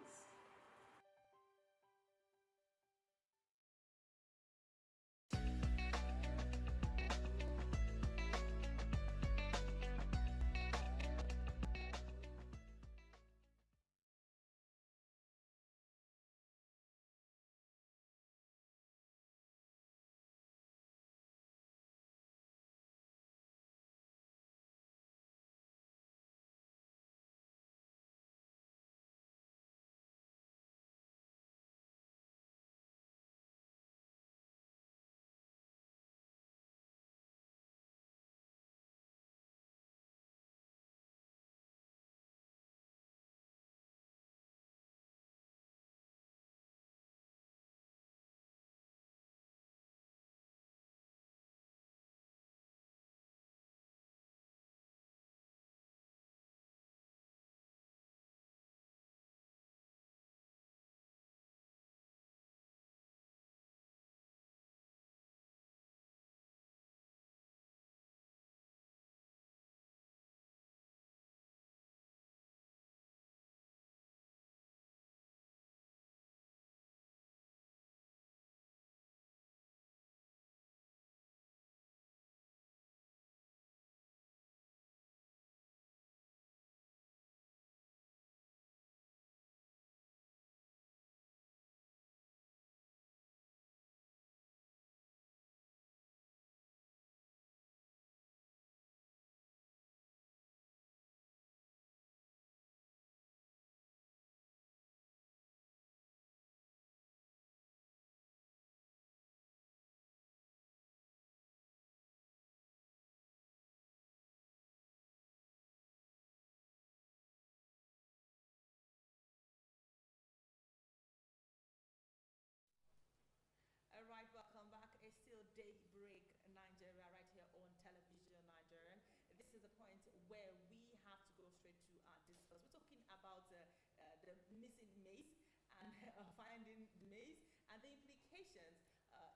All right, welcome back. It's still Daybreak Nigeria right here on Television Nigerian. This is the point where we have to go straight to our discuss. We're talking about the missing maize and finding the maize and the implications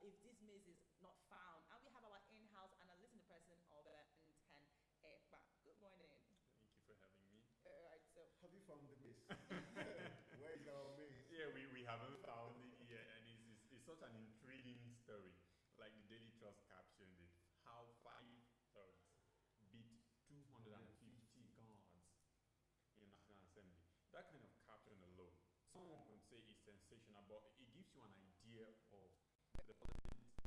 if this maize is not found. And we have our in-house analyst in the person of Nten Ekpa. Good morning. Thank you for having me. All right, so Have you found the maize? Where is our maize? Yeah, we haven't found it yet, and it's such an intriguing story. Like the Daily Trust captioned it, how 5 thugs beat 250 guards in National Assembly. That kind of caption alone, someone could say it's sensational, but it gives you an idea of the politics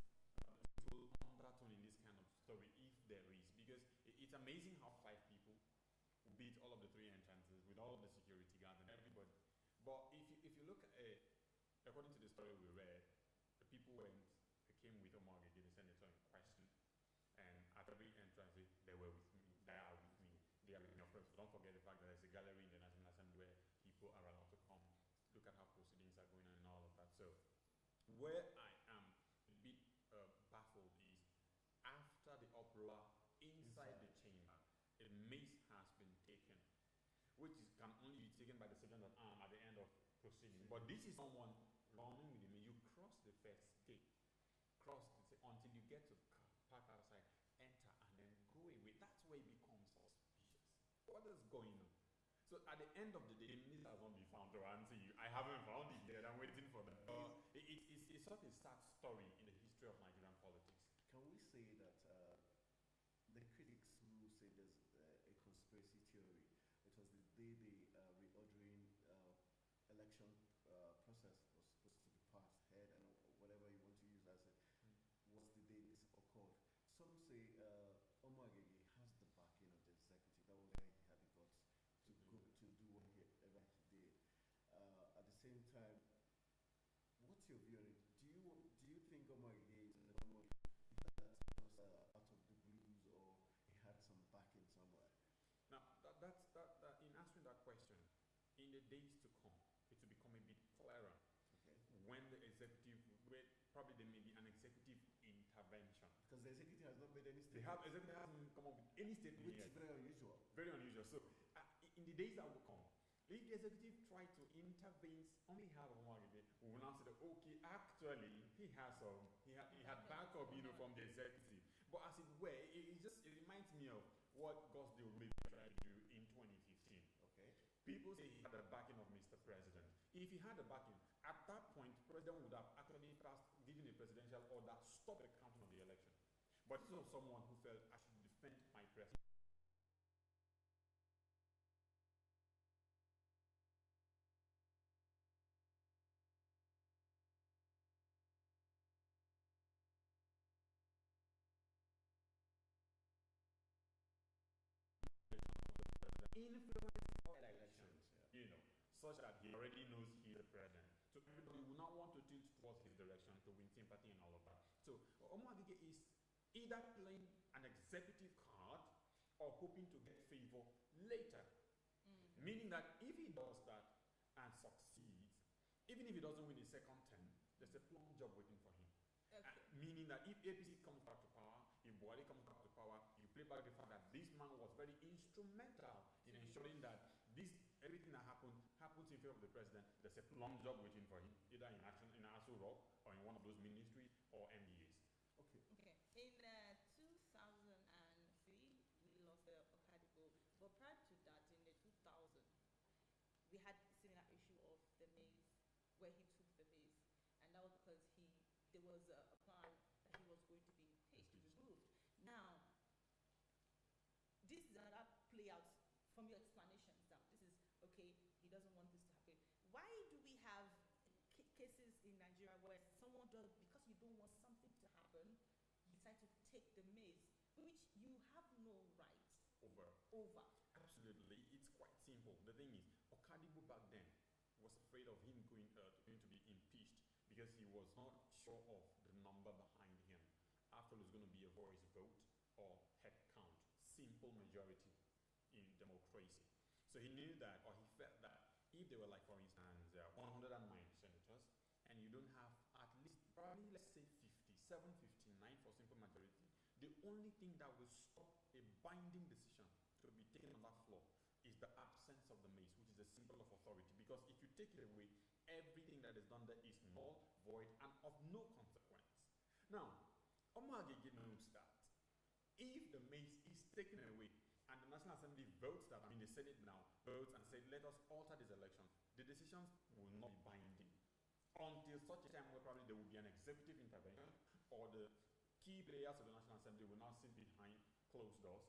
undertone in this kind of story, if there is, because it's amazing how 5 people beat all of the 3 entrances with all of the security guards and everybody. But if you look at, according to the story we read, the people came with a mortgage, the senator in question, and at every entrance they were with me, they are with me, they are with me. Of course, don't forget the fact that there's a gallery in the National Assembly where people are allowed to come, look at how proceedings are going on and all of that. So, where I am a bit baffled is can only be taken by the sergeant at arm at the end of proceeding. But this is someone running with him. You cross the first gate, cross until you get to park outside, enter, and then go away. That's where it becomes suspicious. What is going on? So at the end of the day, the minister has not been found to answer you. I haven't found it yet. I'm waiting for them. It's such a sad story in the history of Nigerian politics. Can we say that the critics who say there's a conspiracy theory, it was the day the reordering election process was supposed to be passed ahead, and whatever you want to use as it, was the day this occurred. Some say Omar Agege has the backing of the executive. That was why he had the guts to go to do whatever he did. At the same time, what's your view on it? Do you think Omar Agege is someone that was out of the blues, or he had some backing somewhere? Now, that in answering that question, in the days to come, it will become a bit clearer. Okay. When the executive, probably there may be an executive intervention. Because the executive has not made any statement. The executive hasn't come up with any statement Which yet. is very unusual. Very unusual. So, in the days that will come, if the executive try to intervene on behalf of Omar Agege, we will now say that, okay, actually, he had backup, from the executive. But as it were, it reminds me of what Gosdale really tried to do in 2015. Okay. People say he had the backing of Mr. President. If he had the backing, at that point, the president would have actually given a presidential order, stop the counting of the election. But this was someone who felt, I should defend my president. Influence elections, such that he already knows he's the president. So everybody will not want to tilt towards his direction to win sympathy and all of that. So Omar Agege is either playing an executive card or hoping to get favor later. Meaning that if he does that and succeeds, even if he doesn't win the second term, there's a plum job waiting for him. Okay. Meaning that if APC comes back to power, if Buhari comes back to power, you play back the fact that this man was very instrumental in ensuring that everything that happens in favor of the president. There's a long job waiting for him, either in action in Aso Rock or in one of those ministries or MDAs. Okay. In 2003, we lost the Okadibo, but prior to that, in the 2000, we had a similar issue of the maize, where he took the maize, and that was because there was a plan that he was going to be removed. Now, this is another play out from your explanations now. This is, okay, he doesn't want this to happen. Why do we have cases in Nigeria where someone does, because you don't want something to happen, you decide to take the maize, which you have no right over? Absolutely. It's quite simple. The thing is, Okadibo back then was afraid of him going to be impeached, because he was not sure of the number behind him. After all, it's going to be a voice vote or head count, simple majority in democracy. So he knew that, or he felt that, if there were, like, for instance, 109 senators, and you don't have at least, probably, let's say 57, 59 for simple majority, the only thing that will stop a binding decision to be taken on that floor is the absence of the maize, which is a symbol of authority. Because if you take it away, everything that is done there is null, void, and of no consequence. Now, Omar Agege knows that if the maize is taken away and the National Assembly votes that, the Senate now votes and says, let us alter this election, the decisions will not be binding until such a time where probably there will be an executive intervention, or the key players of the National Assembly will now sit behind closed doors,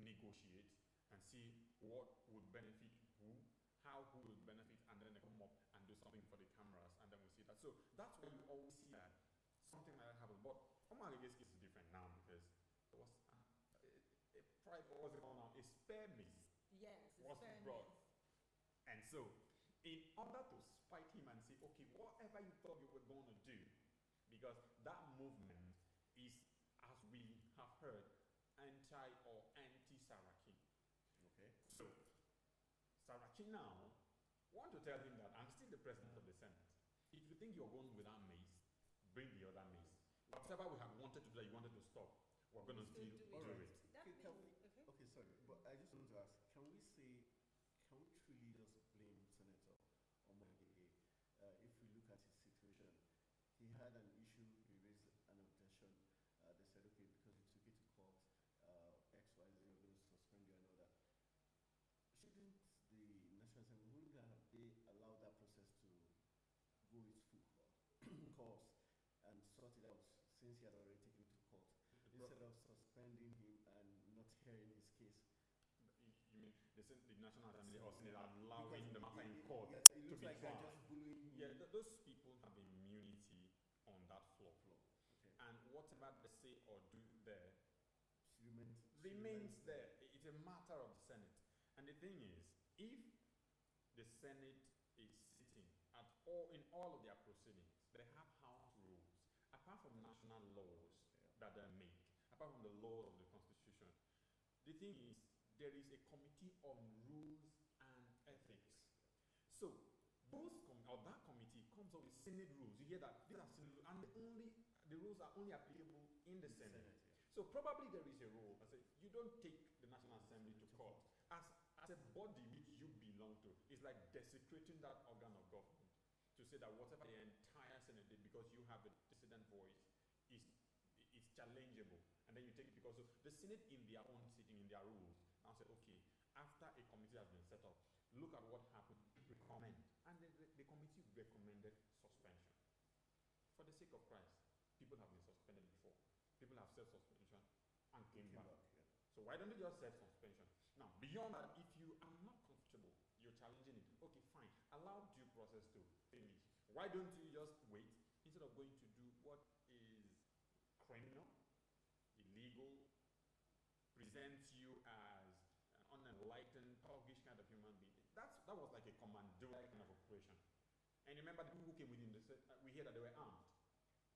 negotiate, and see what would benefit who, how who will benefit, and then they come up and do something for the cameras, and then we see that. So that's why you always see that something like that happens. But Omar Agege's case is different now, because there was a spare maize was brought. And so, in order to spite him and say, okay, whatever you thought you were going to do, because that movement is, as we have heard, anti or anti-Saraki. Okay. So, Saraki now want to tell him that I'm still the president of the Senate. If you think you're going without maize, bring the other maize. Whatever we have wanted to do that you wanted to stop, we're going to still do it. Okay, sorry, but I just want to ask, can we at his situation. He had an issue, he raised an objection. They said, okay, because you took it to court, X, Y, Z, we're going to suspend you and all that. Shouldn't the National Assembly, wouldn't they allow that process to go its full course and sort it out since he had already taken it to court, instead of suspending him and not hearing his case? You mean the National Assembly or Senate allowing the matter in court it to looks be like they're tried? just bullying him. Yeah, those people have immunity on that floor. Okay. And whatever they say or do there remains there. It's a matter of the Senate. And the thing is, if the Senate is sitting in all of their proceedings, they have house rules, apart from national laws that they make, apart from the laws of the Constitution. The thing is, there is a committee on rules and ethics. So that committee comes up with Senate rules. You hear that? These are Senate rules, and the rules are only applicable in the Senate. So probably there is a rule. I say you don't take the National Assembly to court as a body which you belong to. It's like desecrating that organ of government to say that whatever the entire Senate did, because you have a dissident voice, is challengeable, and then you take it because the Senate in their own sitting in their rules and say, okay, after a committee has been set up, look at what happened, recommend, and the committee recommended suspension. For the sake of Christ, people have been suspended before. People have said suspension and came back. So why don't you just set suspension? Now, beyond that, if you are not comfortable, you're challenging it, okay, fine, allow due process to finish. Why don't you just wait instead of going to do what is criminal, illegal, presents you as an unenlightened, thuggish kind of human being? That was like a commando kind of operation. And remember, the people who came within, we hear that they were armed.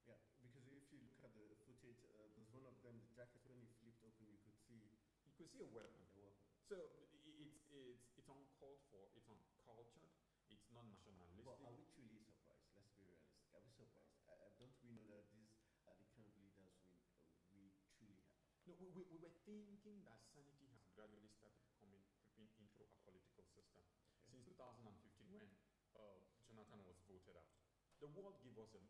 Yeah, because if you look at the footage, there's one of them, the jacket, when he flipped open, you could see a weapon. So it's uncalled for, it's uncultured, it's not nationalistic. Well, are we truly surprised? Let's be realistic. Are we surprised? Don't we know that these are the kind of leaders we truly have? No, we were thinking that sanity has gradually started creeping into our political system. Okay. Since 2015, when Jonathan was voted out, the world gave us a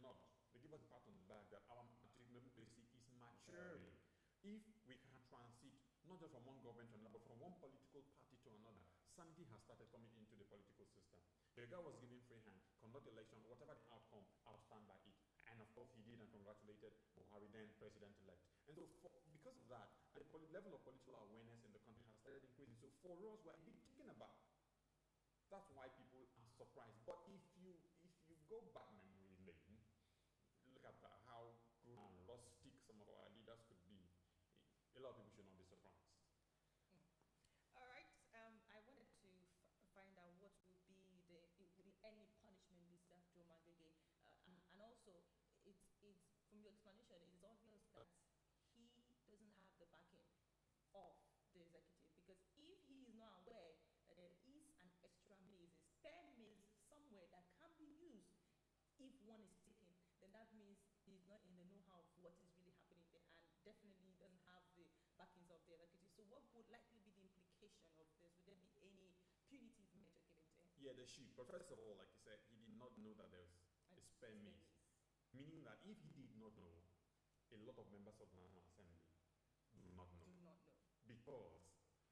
nod. They give us a pat on the back that our democracy is maturing. If we can transit not just from one government to another, but from one political party to another, sanity has started coming into the political system. The guy was given free hand, conduct election, whatever the outcome, I'll stand by it. And of course he did, and congratulated Buhari, then president-elect. And so because of that, the level of political awareness in the country has started increasing. So for us, we're thinking about. That's why people are surprised. But if you go back memory lane, look at how good and rustic some of our leaders could be, a lot of people should not be surprised. All right. I wanted to find out what will be any punishment Mr. Joe Magege, and also it's from your explanation, it is obvious that he doesn't have the backing of the executive, because if he is not aware that there is an extra means, a spare means somewhere that can be used if one is taken, then that means he's not in the know-how of what is really happening there, and definitely doesn't have the backings of the executive. So what would likely be the implication of this? Would there be any punitive measure given to him? Yeah, there should. But first of all, like you said, he did not know that there was a spare means. Meaning that if he did not know, a lot of members of the National Assembly do not know. Because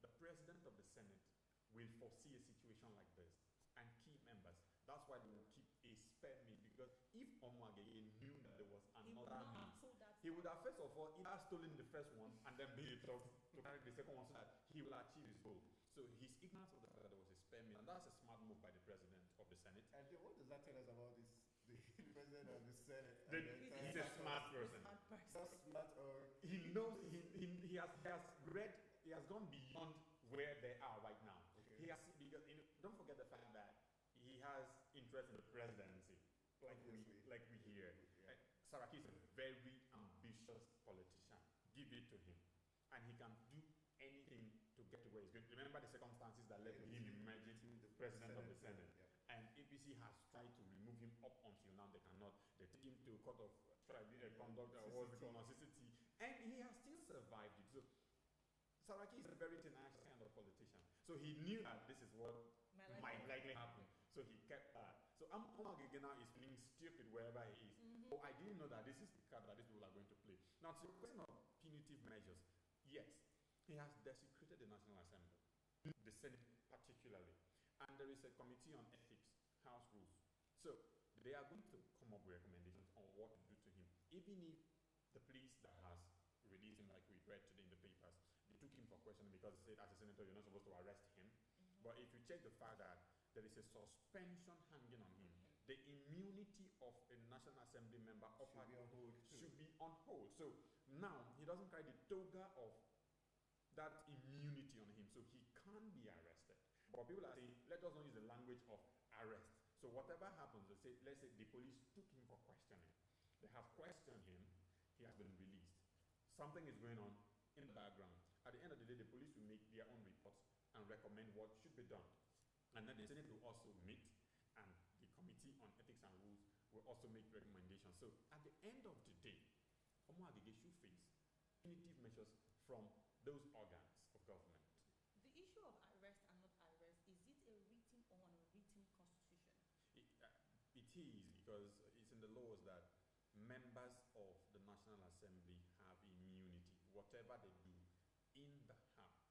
the President of the Senate will foresee a situation like this and key members. That's why they will keep a spare means, because if Omageye knew that there was another means, he would have first of all either stolen the first one and then build it up to carry the second one so that he will achieve his goal. So his ignorance of the fact that there was a spare means, and that's a smart move by the President of the Senate. And what does that tell us about this? The President of the Senate? He's a smart person. Not smart, or he knows he has gone beyond where they are right now. Okay. He has, because don't forget the fact that he has interest in the presidency, like we hear. Yeah. Saraki is a very ambitious politician. Give it to him, and he can do anything to get to where he's going. Remember the circumstances that led to him emerging the president of the Senate. Yeah. And APC has tried to remove him up until now. They cannot. They take him to court of conduct, CCT, and he has still survived it. So Saraki is a very tenacious kind of politician. So he knew that this is what might likely happen. So he kept So Omar now is feeling stupid wherever he is. Oh, I didn't know that this is the card that these people are going to play. Now, to the question of punitive measures, yes, he has desecrated the National Assembly, the Senate particularly. And there is a committee on ethics, House rules. So they are going to come up with recommendations on what to do to him. Even if the police that has released him, like we read today in the papers, they took him for questioning because they said, as a senator, you're not supposed to arrest him. But if you check the fact that there is a suspension hanging on him, the immunity of a National Assembly member should be on hold. So now he doesn't carry the toga of that immunity on him, so he can't be arrested. But people are saying, let us not use the language of arrest. So whatever happens, let's say the police took him for questioning. They have questioned him, he has been released. Something is going on in the background. At the end of the day, the police will make their own reports and recommend what should be done. And then the Senate will also meet, and the Committee on Ethics and Rules will also make recommendations. So at the end of the day, Omo Agege should face punitive measures from those organs of government. The issue of arrest and not arrest, is it a written or unwritten constitution? It is, because it's in the laws that members of the National Assembly have immunity. Whatever they do in the House,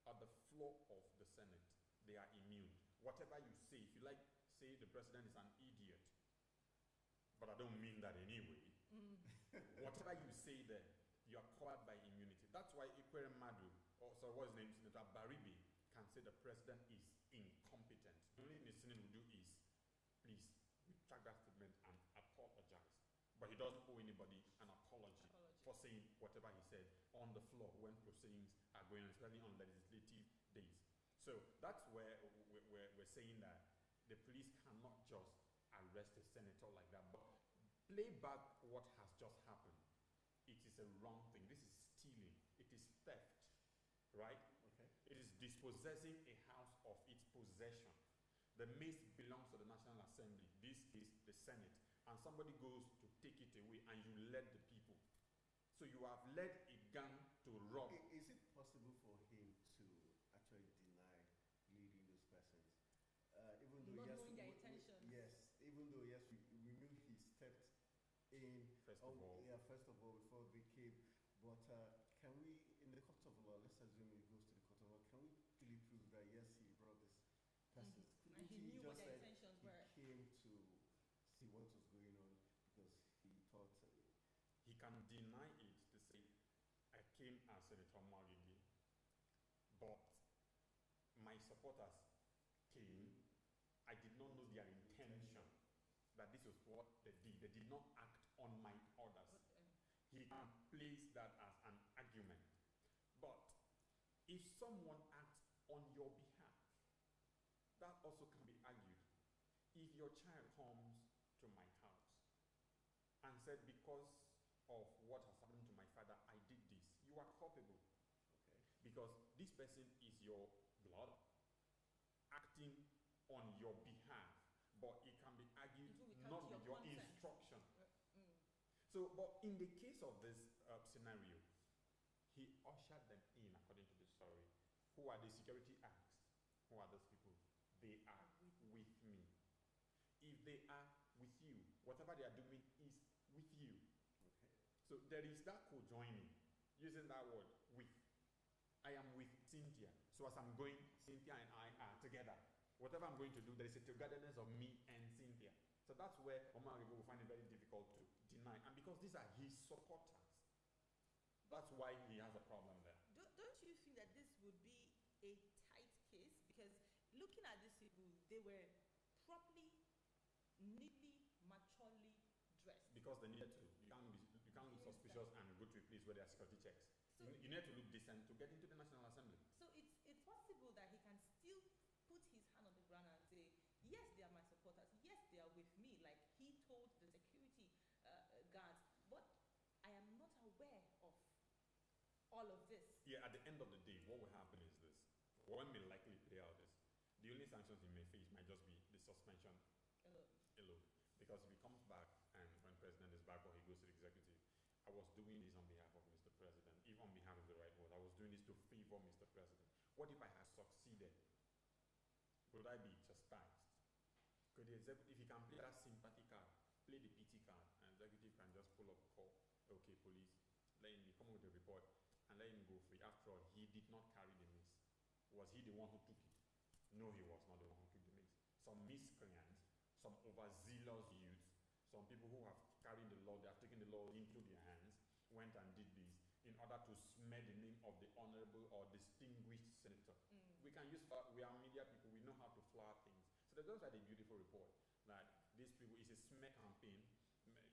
at the floor of the Senate, they are immune. Whatever you say, if you like, say the president is an idiot, but I don't mean that anyway. Whatever you say there, you are covered by immunity. That's why Ikwere Madu, or so what's his name, Senator Baribe, can say the president is incompetent. The only thing the Senate will do is, please, retract that statement and apologize. But he doesn't owe anybody an apology for saying whatever he said on the floor when proceedings are going on, especially on legislative days. So that's where we're saying that the police cannot just arrest a senator like that, but play back what has just happened. It is a wrong thing. This is stealing. It is theft, right? Okay. It is dispossessing a house of its possession. The mace belongs to the National Assembly. This is the Senate. And somebody goes to take it away and you led the people. So you have led a gang to rob. Is it possible for him to actually deny leading those persons? Even though not knowing their intentions. Yes, even though yes, we knew he stepped in. First of all, before they came. But can we, in the court of law, let's assume it goes to the court of law, can we really prove that yes, he brought this person? And he knew what their intentions were. He came to see what was going on because he thought. He can deny it to say, I came as Senator Magigi, but my supporters came. I did not know their intention, that this was what they did. They did not act on my orders. He can place that as an argument. But if someone acts on your behalf, that also can be argued. If your child comes to my house and said, because of what has happened to my father, I did this, you are culpable. Okay. Because this person is your blood, acting on your behalf, but it can be argued not with your instruction. So, but in the case of this scenario, he ushered them in, according to the story. Who are the security asked? Who are those people? They are with me. If they are with you, whatever they are doing is with you. Okay. So there is that co-joining, using that word, with. I am with Cynthia. So as I'm going, Cynthia and I are together. Whatever I'm going to do, there is a togetherness of me and Cynthia. So that's where Omar will find it very difficult to deny. And because these are his supporters, that's why he has a problem there. Don't you think that this would be a tight case? Because looking at these people, they were properly, neatly, maturely dressed. Because they needed to. You can't be suspicious and go to a place where there are security checks. So you need to look decent to get into the National Assembly. So it's possible that he can still put his hand on the ground and say, yes, they are my supporters. Yes, they are with me. Like he told the security guards. But I am not aware of all of this. Yeah, at the end of the day, what will happen is this. What may likely play out is the only sanctions he may face might just be the suspension alone. Because if he comes back and when president is back or he goes to the executive, I was doing this on behalf of Mr. President. If on behalf of the right word, I was doing this to favor Mr. President. What if I had succeeded? Would I be chastised? Because if you can play that sympathy card, play the PT card, and executive can just pull up, call, okay, police, let him come with the report, and let him go free. After all, he did not carry the mace. Was he the one who took it? No, he was not the one who took the mace. Some miscreants, some overzealous youths, some people who have carried the law, they have taken the law into their hands, went and did this in order to smear the name of the honorable or distinguished senator. We can use, we are media people, we know how to flower things. So those are the beautiful report that these people, is a smear campaign.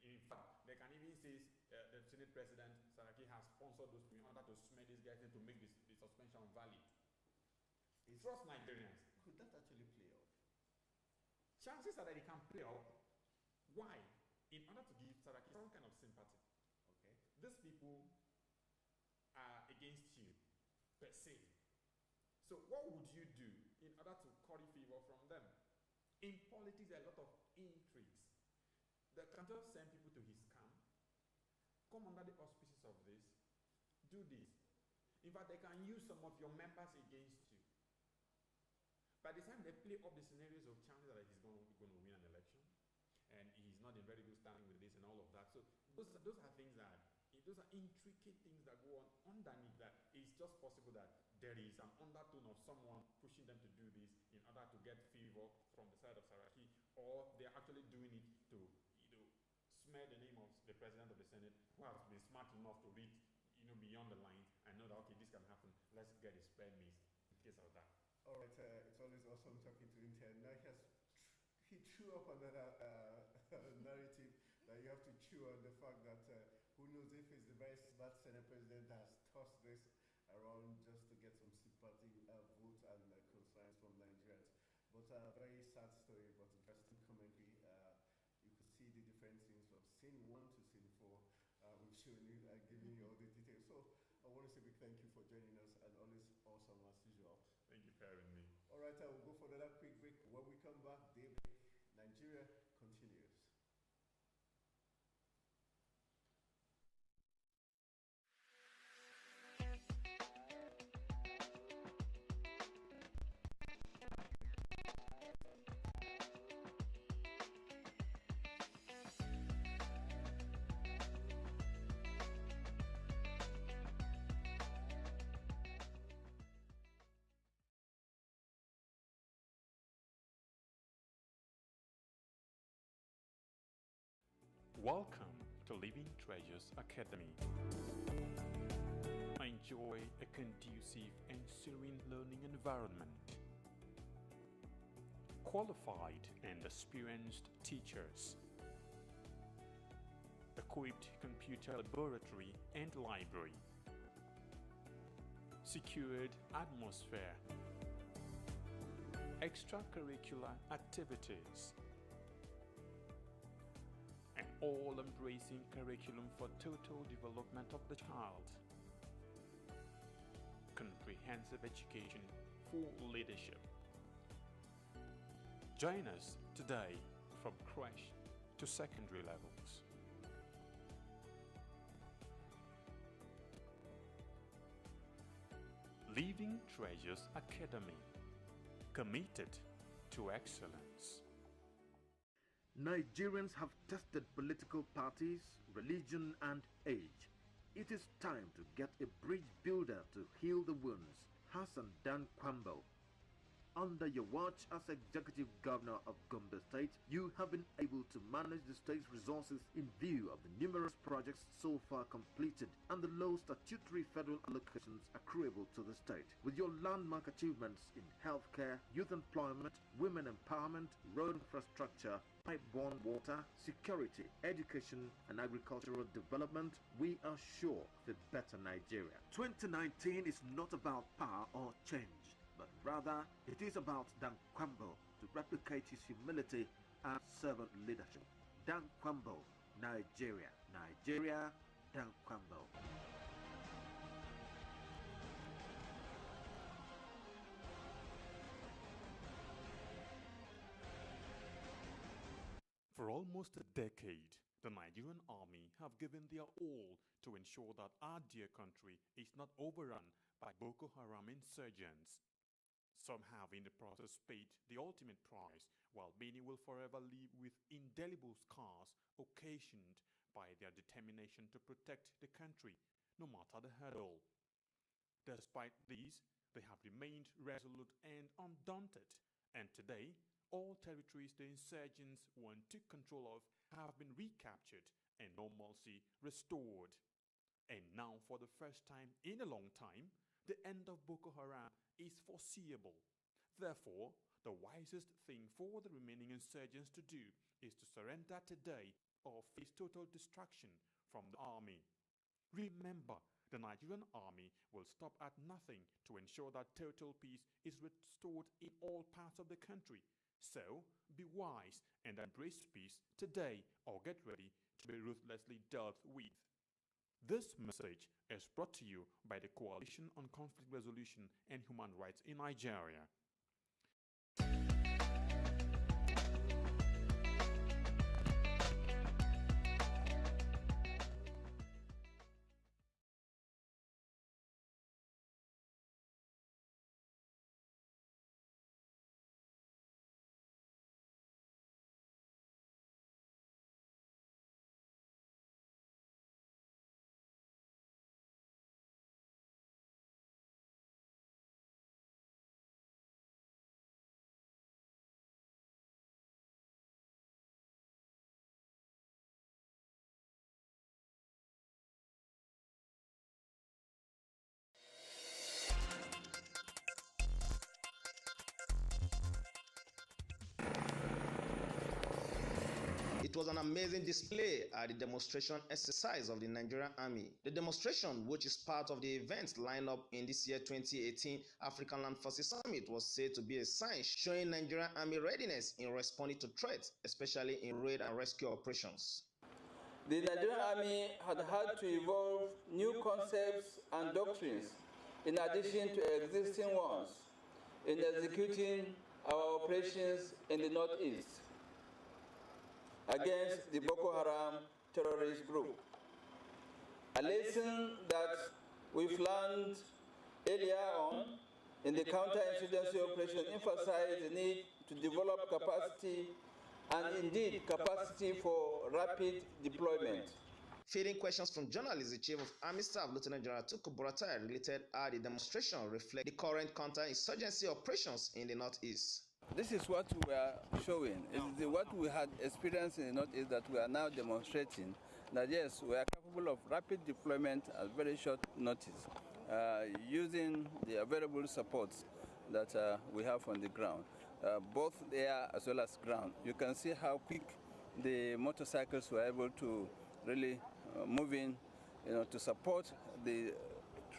In fact, they can even say the Senate President Saraki has sponsored those people in order to smear these guys and to make the suspension valid. Trust Nigerians. Could that actually play out? Chances are that it can play out. Why? In order to give Saraki some kind of sympathy. Okay. These people are against you, per se. So what would you do in order to curry favor from them? In politics, there are a lot of intrigues. They can just send people to his camp, come under the auspices of this, do this. In fact, they can use some of your members against you. By the time they play up the scenarios of chances that he's going to win an election, and he's not in very good standing with this and all of that. So those are things that, those are intricate things that go on underneath that. It's just possible that there is an undertone of someone pushing them to do this in order to get favor from the side of Saraki, or they're actually doing it to, smear the name of the president of the Senate, who has been smart enough to read, beyond the lines and know that, okay, this can happen. Let's get a spare mace in case of that. All right, it's always awesome talking to Intel. Now he threw up another narrative that you have to chew on, the fact that who knows if it's the very smart Senate president that has tossed this around just to get some sympathy votes and concerns from Nigerians. But a very sad story, but interesting commentary. You could see the different scenes from scene 1 to scene 4. We've shown you and given you all the details. So I want to say a big thank you for joining us, and always awesome as usual. Thank you for having me. All right, I will go for another quick break. When we come back, Daybreak Nigeria continues. Welcome to Living Treasures Academy. Enjoy a conducive and serene learning environment. Qualified and experienced teachers. Equipped computer laboratory and library. Secured atmosphere. Extracurricular activities. An all-embracing curriculum for total development of the child. Comprehensive education for leadership. Join us today from crèche to secondary levels. Living Treasures Academy, committed to excellence. Nigerians have tested political parties, religion and age. It is time to get a bridge builder to heal the wounds. Hassan Dan Kwambo. Under your watch as Executive Governor of Gombe State, you have been able to manage the state's resources in view of the numerous projects so far completed and the low statutory federal allocations accruable to the state. With your landmark achievements in healthcare, youth employment, women empowerment, road infrastructure, pipe-borne water, security, education and agricultural development, we are sure of a better Nigeria. 2019 is not about power or change, but rather it is about Dan Kwambo to replicate his humility and servant leadership. Dan Kwambo, Nigeria. Nigeria, Dan Kwambo. For almost a decade, the Nigerian army have given their all to ensure that our dear country is not overrun by Boko Haram insurgents. Some have in the process paid the ultimate price, while many will forever live with indelible scars occasioned by their determination to protect the country, no matter the hurdle. Despite these, they have remained resolute and undaunted, and today, all territories the insurgents once took control of have been recaptured and normalcy restored. And now, for the first time in a long time, the end of Boko Haram is foreseeable. Therefore, the wisest thing for the remaining insurgents to do is to surrender today or face total destruction from the army. Remember, the Nigerian army will stop at nothing to ensure that total peace is restored in all parts of the country. So, be wise and embrace peace today or get ready to be ruthlessly dealt with. This message is brought to you by the Coalition on Conflict Resolution and Human Rights in Nigeria. It was an amazing display at the demonstration exercise of the Nigerian Army. The demonstration, which is part of the events lined up in this year 2018 African Land Forces Summit, was said to be a sign showing Nigerian Army readiness in responding to threats, especially in raid and rescue operations. The Nigerian Army had to evolve new concepts and doctrines in addition to existing ones in executing our operations in the Northeast against the Boko Haram terrorist group. A lesson that we've learned earlier on in the counterinsurgency operation emphasized the need to develop capacity and indeed capacity for rapid deployment. Fielding questions from journalists, the Chief of Army Staff, Lieutenant General Tuku Buratai, related how the demonstration reflects the current counterinsurgency operations in the Northeast. This is what we are showing. It's what we had experienced in the Northeast that we are now demonstrating, that yes, we are capable of rapid deployment at very short notice, using the available supports that we have on the ground, both air as well as ground. You can see how quick the motorcycles were able to really move in, to support the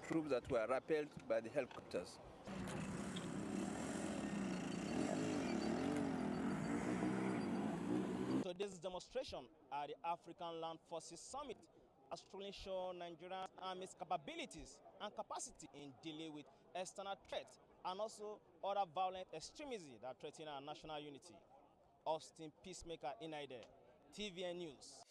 troops that were rappelled by the helicopters. Today's demonstration at the African Land Forces Summit has truly shown Nigerian Army's capabilities and capacity in dealing with external threats and also other violent extremism that threaten our national unity. Austin Peacemaker Inaide, TVN News.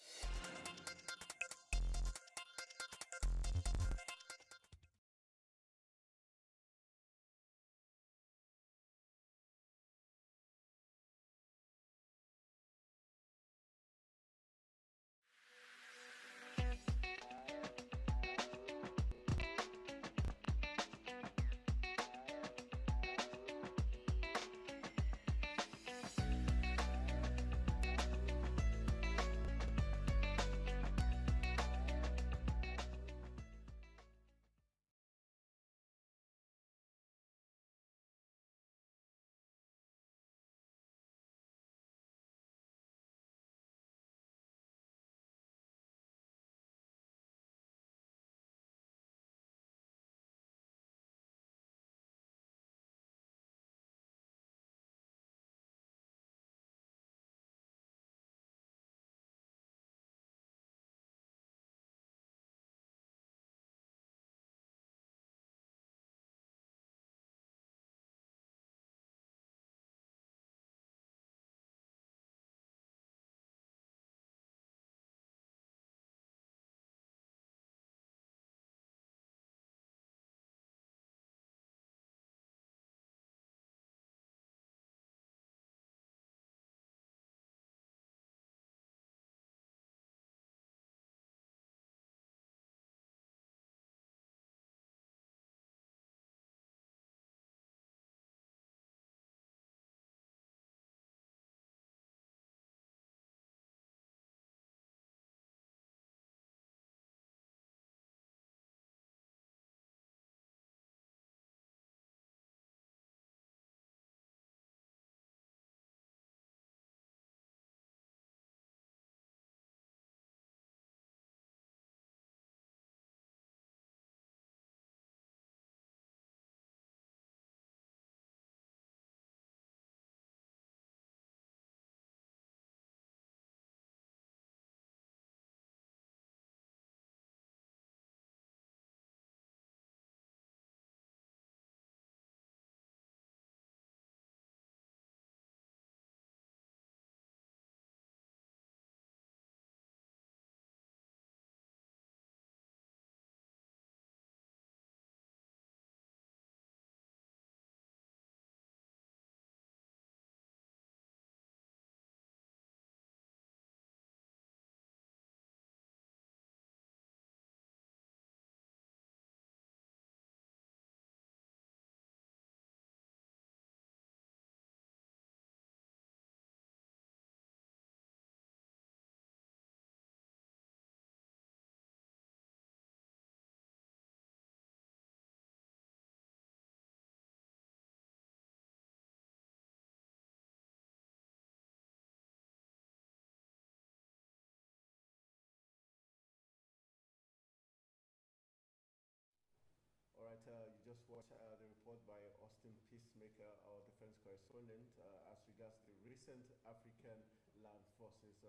just watched the report by Austin Peacemaker, our defense correspondent, as regards the recent African Land Forces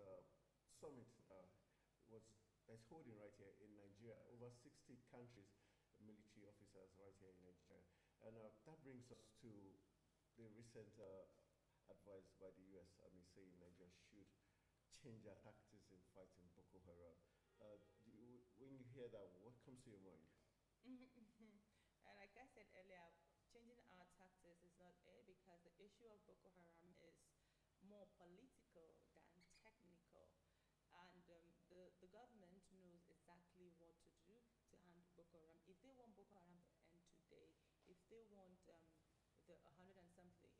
Summit is holding right here in Nigeria. Over 60 countries, military officers right here in Nigeria. And that brings us to the recent advice by the U.S. Army saying Nigeria should change their tactics in fighting Boko Haram. When you hear that, what comes to your mind? Like I said earlier, changing our tactics is not it, because the issue of Boko Haram is more political than technical. And the government knows exactly what to do to handle Boko Haram. If they want Boko Haram to end today, if they want the 100 and something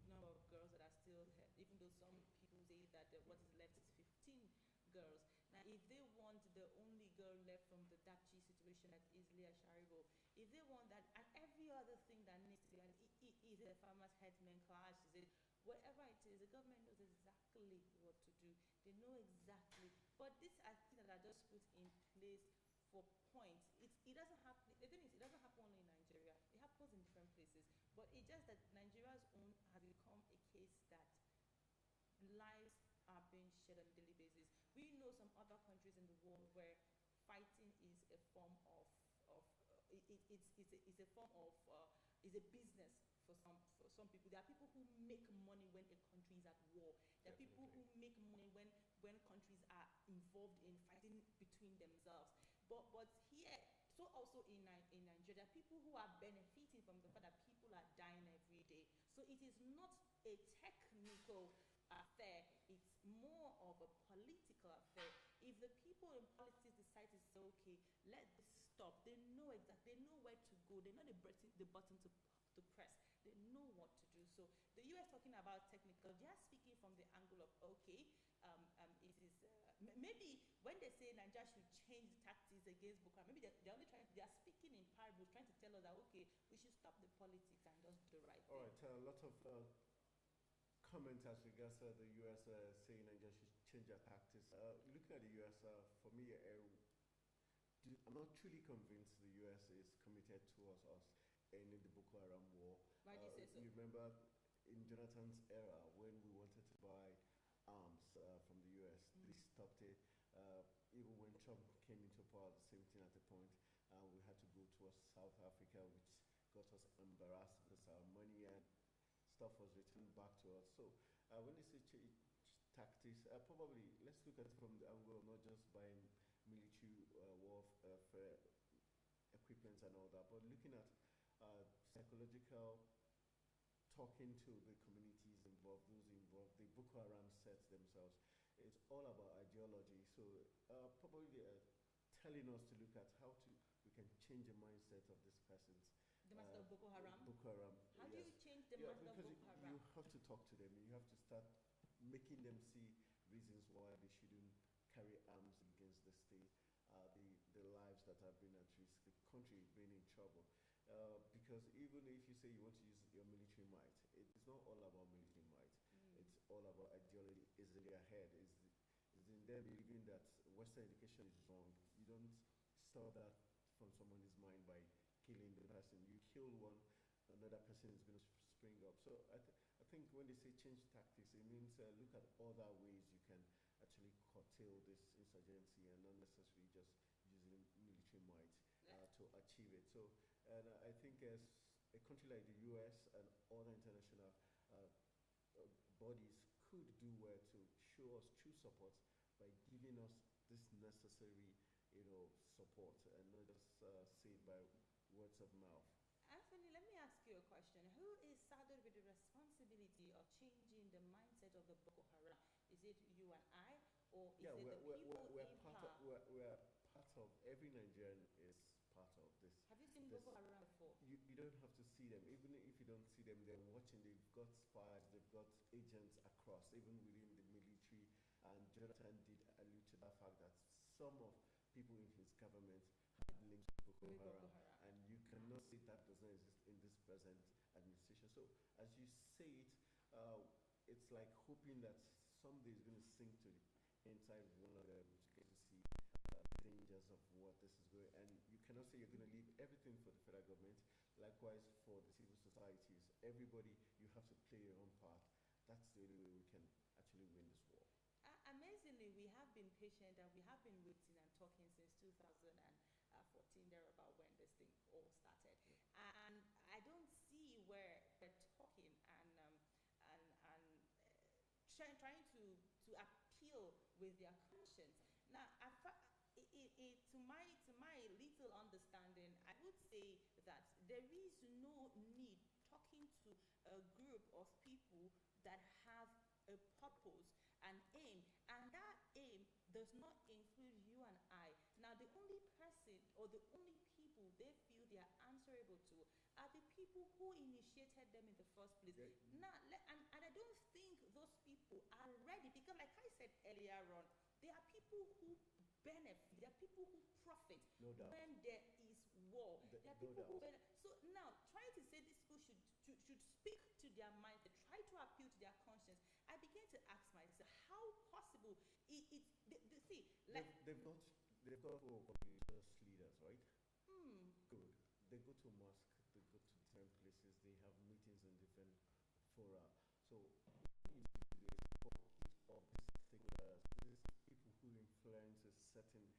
number of girls that are still here, even though some people say that what is left is 15 girls. Now, if they want the only girl left from the Dapchi situation at Islia Sharibo, if they want that, and every other thing that needs to be, and is it a farmer's headsman clash, is it whatever it is, the government knows exactly what to do. They know exactly. But these are things that are just put in place for points. It doesn't happen. The thing is, it doesn't happen only in Nigeria. It happens in different places. But it's just that Nigeria's own has become a case that lives are being shed on a daily basis. We know some other countries in the world where fighting is a form of it's a form of is a business for some people. There are people who make money when a country is at war. There are people who make money when countries are involved in fighting between themselves. But here, so also in Nigeria, people who are benefiting from the fact that people are dying every day. So it is not a technical affair, it's more of a political affair. If the people in politics decide to say, okay, let this stop, they know exactly, they know where to go, they know the button to press, they know what to do. So the US talking about technical, they are speaking from the angle of, okay, it is maybe when they say Nigeria should change tactics against Boko Haram, maybe they're only they are speaking in parables, trying to tell us that, okay, we should stop the politics and just do the right thing. All right, a lot of comments as regards the U.S. Saying Nigeria should change their tactics. Looking at the U.S., for me, I'm not truly convinced the U.S. is committed towards us ending the Boko Haram war. Why do you say so? You remember in Jonathan's era when we wanted to buy arms from the U.S., they stopped it. Even when Trump came into power, the same thing at the point. We had to go towards South Africa, which got us embarrassed because our money and stuff was returned back to us. So when they say tactics, probably let's look at it from the angle of not just buying military warfare equipment and all that, but looking at psychological, talking to the communities involved, those involved, the Boko Haram sets themselves. It's all about ideology. So probably telling us to look at how we can change the mindset of these persons. The mindset of Boko Haram? Boko Haram. How do you change the mindset of Boko Haram? You have to talk to them. You have to start making them see reasons why they shouldn't carry arms against the state, the lives that have been at risk, the country being in trouble. Because even if you say you want to use your military might, it's not all about military might. It's all about ideology. Is in their head. Is in them believing that Western education is wrong. You don't stop that from someone's mind by killing the person. You kill one, another person is going to spring up. So I think when they say change tactics, it means look at other ways you can actually curtail this insurgency and not necessarily just using military might to achieve it. So, and I think as a country like the US and other international bodies could do well to show us true support by giving us this necessary, support and not just say it by words of mouth. Anthony, let me ask you a question. Who is saddled with the responsibility of changing the mindset of the Boko Haram? Is it you and I, or is it the people in power? We're part of, every Nigerian is part of this. Have you seen Boko Haram before? You don't have to see them. Even if you don't see them, they're watching. They've got spies, they've got agents across, even within the military. And Jonathan did allude to the fact that some of people in his government had links to Boko Haram. And you cannot say that does not exist in this present administration. So as you say it, it's like hoping that someday is going to sink to the inside of one of them to get to see the dangers of what this is going. And you cannot say you're going to leave everything for the federal government. Like Likewise for the civil societies, everybody, you have to play your own part. That's the only way we can actually win this war. Amazingly, we have been patient and we have been waiting and talking since 2014, thereabout, when this thing all started. Yeah. And I don't see where they're talking trying to appeal with their conscience. Now, to my little understanding, I would say that there is no need talking to a group of people that have a purpose, an aim, and that aim does not include you and I. Now, the only person or the only people they feel they are answerable to are the people who initiated them in the first place. Yeah. Now, and I don't think those people are ready, because like I said earlier on, there are people who benefit, there are people who profit when there is war. There are people who benefit. So now, trying to say these people should speak to their mind, they try to appeal to their conscience, I begin to ask myself, how possible they've got religious leaders, right? Good. They go to mosque, they go to different places, they have meetings in different fora. So for each of these people who influence a certain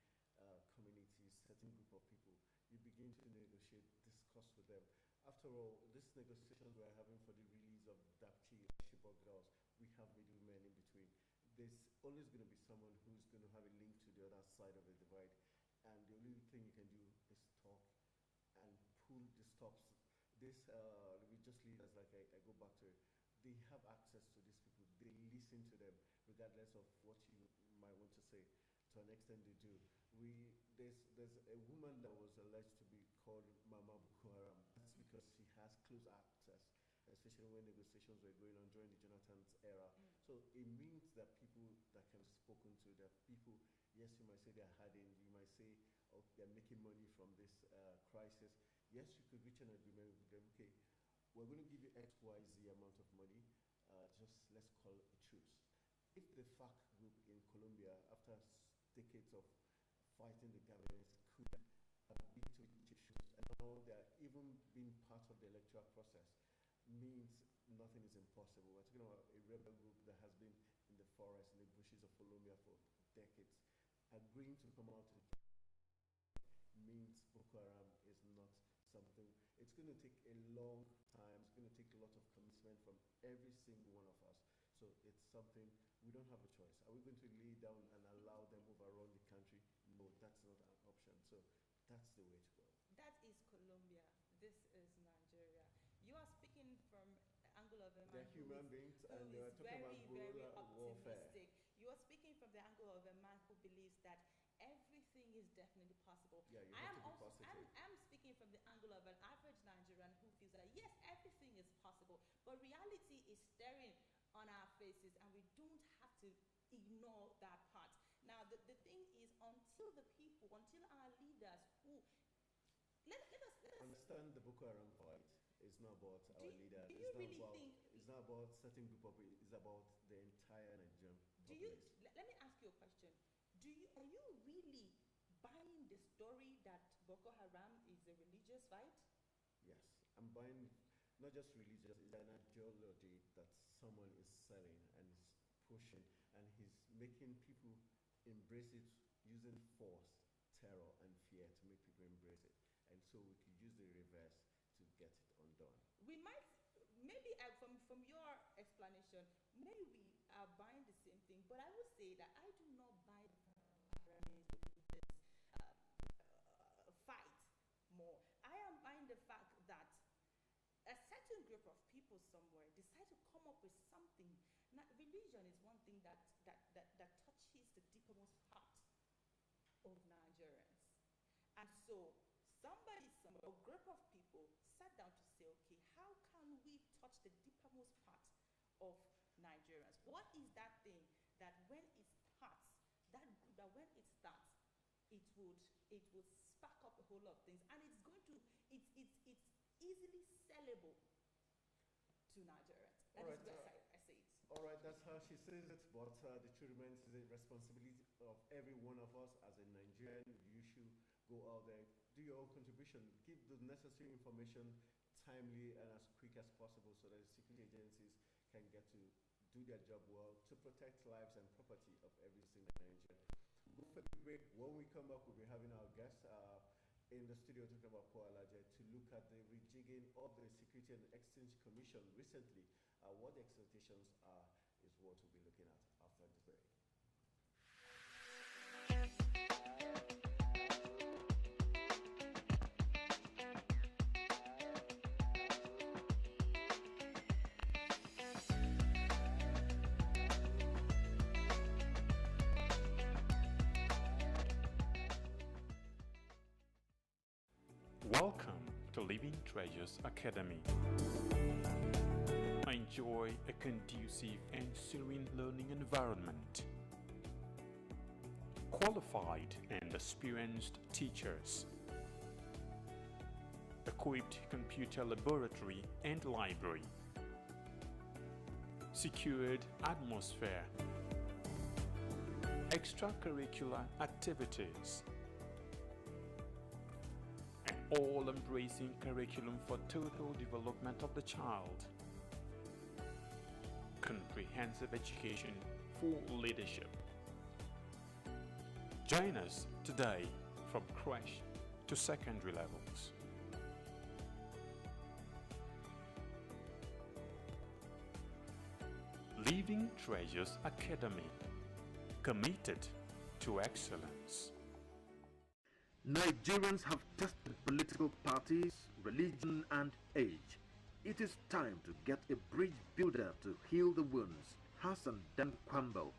community, certain group of people, you begin to negotiate, discuss with them. After all, these negotiations we're having for the release of Dapchi, Chibok girls, we have middlemen in between. There's always going to be someone who's going to have a link to the other side of the divide, and the only thing you can do is talk and pull the stops. This religious leaders, like I go back to it, they have access to these people. They listen to them, regardless of what you might want to say. To an extent, they do. There's a woman that was alleged to be called Mama Boko Haram. That's because she has close access, especially when negotiations were going on during the Jonathan's era. So it means that people that can be spoken to, that people, yes, you might say they're hiding, you might say, oh, they're making money from this crisis. Yes, you could reach an agreement with them. Okay, we're going to give you X, Y, Z amount of money. Just let's call it a truce. If the FARC group in Colombia, after decades of fighting the government, could agree to issues, and now they're even being part of the electoral process, means nothing is impossible. We're talking about a rebel group that has been in the forest, in the bushes of Colombia for decades. Agreeing to come out means Boko Haram is not something, it's going to take a long time, it's going to take a lot of commitment from every single one of us. So it's something, we don't have a choice. Are we going to lay down and allow them overrun the country? No, that's not an option. So that's the way to go. That is Colombia. This is Nigeria. You are speaking from the angle of a man They're human beings, and they are talking very, about very guerrilla warfare. optimistic. You are speaking from the angle of a man who believes that everything is definitely possible. Yeah, you have to be positive. I'm speaking from the angle of an average Nigerian who feels that yes, everything is possible, but reality is staring on our faces, and we don't have to ignore that part. Now, the thing is, until our leaders who let us understand the Boko Haram fight. It's not about our leaders. It's not about certain group of people. It's about the entire Nigerian population. Let me ask you a question. Are you really buying the story that Boko Haram is a religious fight? Yes, I'm buying not just religious, it's an ideology that someone is selling and is pushing, and he's making people embrace it using force, terror, and fear to make people embrace it. And so we could use the reverse to get it undone. We might, maybe from your explanation, maybe we are buying the same thing, but I would say that I do not buy this fight more. I am buying the fact that a certain group of people somewhere decide to come up with something. Now, religion is one thing that touches the deepest part of Nigerians. And so a group of people sat down to say, okay, how can we touch the deepest part of Nigerians? What is that thing that when it starts, it would spark up a whole lot of things, and it's easily sellable to Nigerians. That is where I say it. All right, that's how she says it, but the truth remains is the responsibility of every one of us as a Nigerian. You should go out there, do your own contribution, give the necessary information, timely and as quick as possible so that the security agencies can get to do their job well to protect lives and property of every single Nigerian. Go for the break. When we come back, we'll be having our guests in the studio talking about Paul Alaje to look at the rejigging of the Security and Exchange Commission recently. What the expectations are is what we'll be looking at after the break. Welcome to Living Treasures Academy. Enjoy a conducive and serene learning environment. Qualified and experienced teachers. Equipped computer laboratory and library. Secured atmosphere. Extracurricular activities. All-embracing curriculum for total development of the child. Comprehensive education for leadership. Join us today from crèche to secondary levels. Living Treasures Academy, committed to excellence. Nigerians have tested political parties, religion and age. It is time to get a bridge builder to heal the wounds. Hassan Dan Kwambo.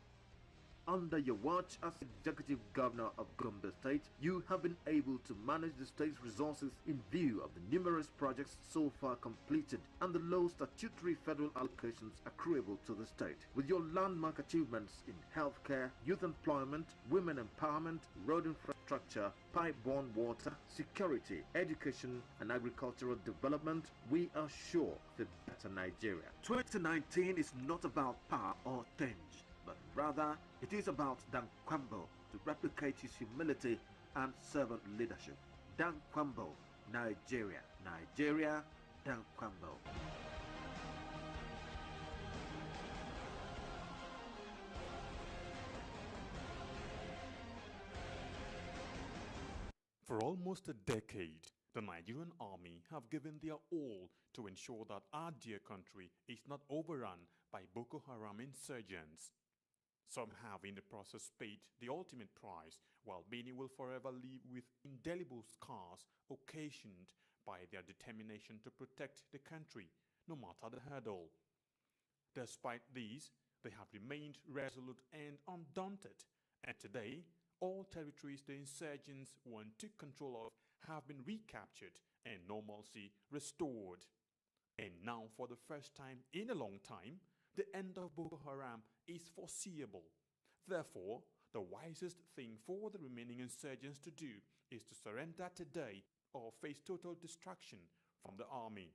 Under your watch as Executive Governor of Gombe State, you have been able to manage the state's resources in view of the numerous projects so far completed and the low statutory federal allocations accruable to the state. With your landmark achievements in healthcare, youth employment, women empowerment, road infrastructure, pipe-borne water, security, education and agricultural development, we are sure of a better Nigeria. 2019 is not about power or change, but rather it is Dan Kwambo to replicate his humility and servant leadership. Dan Kwambo, Nigeria. Nigeria, Dan Kwambo. For almost a decade, the Nigerian army have given their all to ensure that our dear country is not overrun by Boko Haram insurgents. Some have in the process paid the ultimate price, while many will forever live with indelible scars occasioned by their determination to protect the country, no matter the hurdle. Despite these, they have remained resolute and undaunted, and today, all territories the insurgents want to control of have been recaptured and normalcy restored. And now, for the first time in a long time, the end of Boko Haram is foreseeable. Therefore, the wisest thing for the remaining insurgents to do is to surrender today or face total destruction from the army.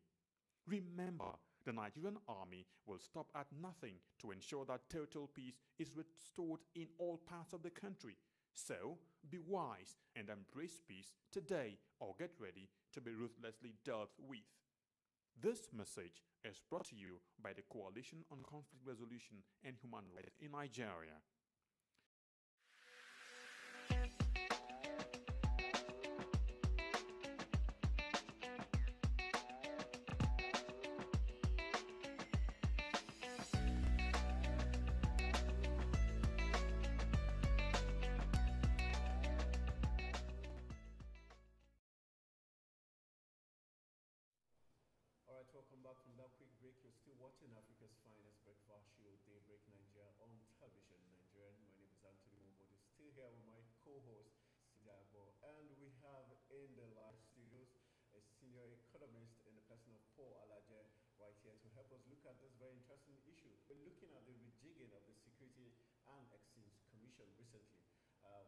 Remember, the Nigerian army will stop at nothing to ensure that total peace is restored in all parts of the country. So, be wise and embrace peace today or get ready to be ruthlessly dealt with. This message is brought to you by the Coalition on Conflict Resolution and Human Rights in Nigeria. Alright, welcome back from that quick break. You're still watching Africa's Finest Breakfast Show, Daybreak Nigeria on television. Nigerian. My name is Anthony Mobodi. Still here with my co-host, Sidabo. And we have in the live studios a senior economist in the person of Paul Alaje right here to help us look at this very interesting issue. We're looking at the rejigging of the Security and Exchange Commission recently.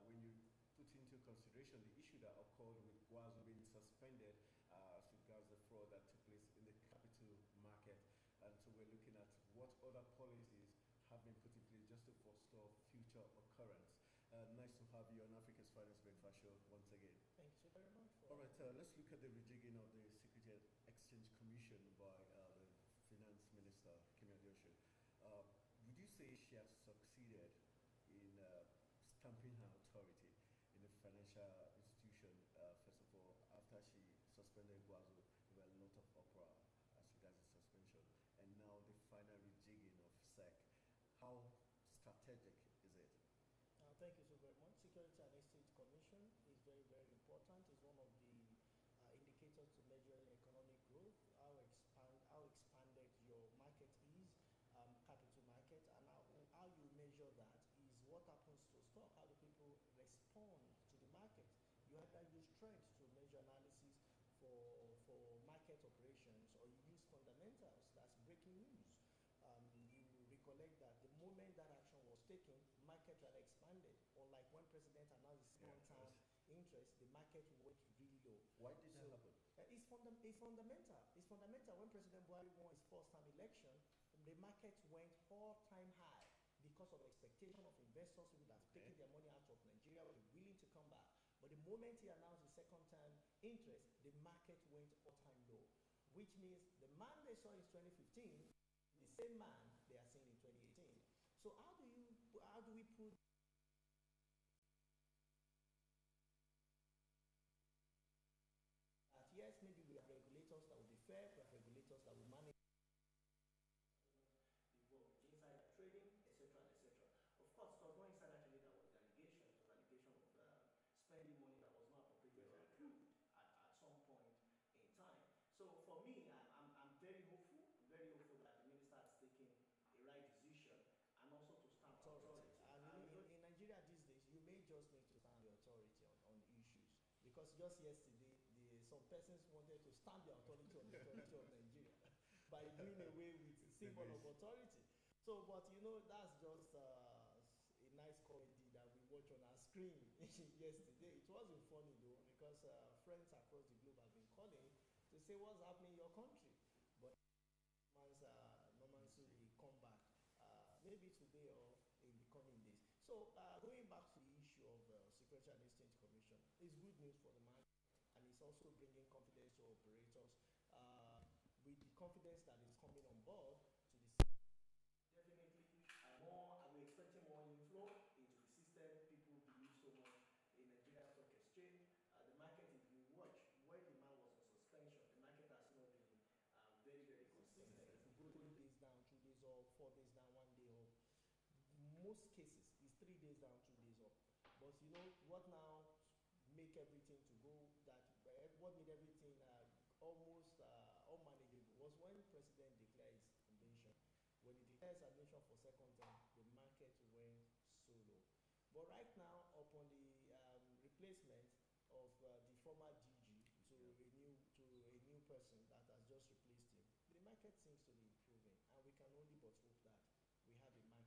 When you put into consideration the issue that occurred with Guazu being suspended as regards the fraud that took place in the capital market. And so we're looking at what other policies have been put in place just to forestall future occurrence. Nice to have you on Africa's Finest Breakfast Show once again. Thank you very much. All right, let's look at the rejigging of the Security and Exchange Commission. Would you say she has succeeded in stamping her authority in the financial institution? First of all, after she suspended Guazo, there were a lot of uproar as regards the suspension, and now the final rejigging of SEC. How strategic is it? Thank you so very much. Security and Exchange Commission is very, very important. It's one of the indicators to measure economic growth, how expanded your market is, capital market, and how you measure that is what happens to stock. How do people respond to the market? You either use trends to measure analysis for market operations, or you use fundamentals, that's breaking news. You recollect that the moment that action was taken, market had expanded. Unlike when President announced his one-time interest, the market went really low. Why did that happen? It's fundamental. It's fundamental. When President Buhari won his first-time election, the market went all-time high because of expectation of investors who would have taken their money out of Nigeria, were willing to come back. But the moment he announced his second-time interest, the market went all-time low, which means the man they saw in 2015, the same man they are seeing in 2018. So how do we put that? Yes, maybe we have regulators that will be fair, we have regulators that will manage insider trading, etc., etc. Of course, there was no insider trading that was allegation. It was allegation of spending money that was not appropriated or approved at some point in time. So for me, I'm very hopeful that the minister has taken a right decision, and also to stand authority. And in Nigeria these days, you may just need to stand the authority on issues. Because just yesterday, some persons wanted to stamp the authority on the authority of Nigeria by doing away with the symbol of authority. So, but that's just a nice comedy that we watch on our screen yesterday. It wasn't funny though, because friends across the globe have been calling to say what's happening in your country. But normalcy will come back, maybe today or in the coming days. So going back to the issue of Security and Exchange Commission, it's good news for the market, and it's also bringing confidence to operators. With the confidence that is coming on board to the system, definitely we're expecting more inflow into the system. People believe so much in Nigeria Stock Exchange. The market, if you watch, when the man was on suspension, the market has not been very, very consistent. If you go 3 days down, 2 days up, 4 days down, 1 day up. Most cases is 3 days down, 2 days up. But what now make everything to go what made everything almost unmanageable was when President declared his invention. When he declares admission for second time, the market went so low. But right now, upon the replacement of the former DG to a new person that has just replaced him, the market seems to be improving, and we can only but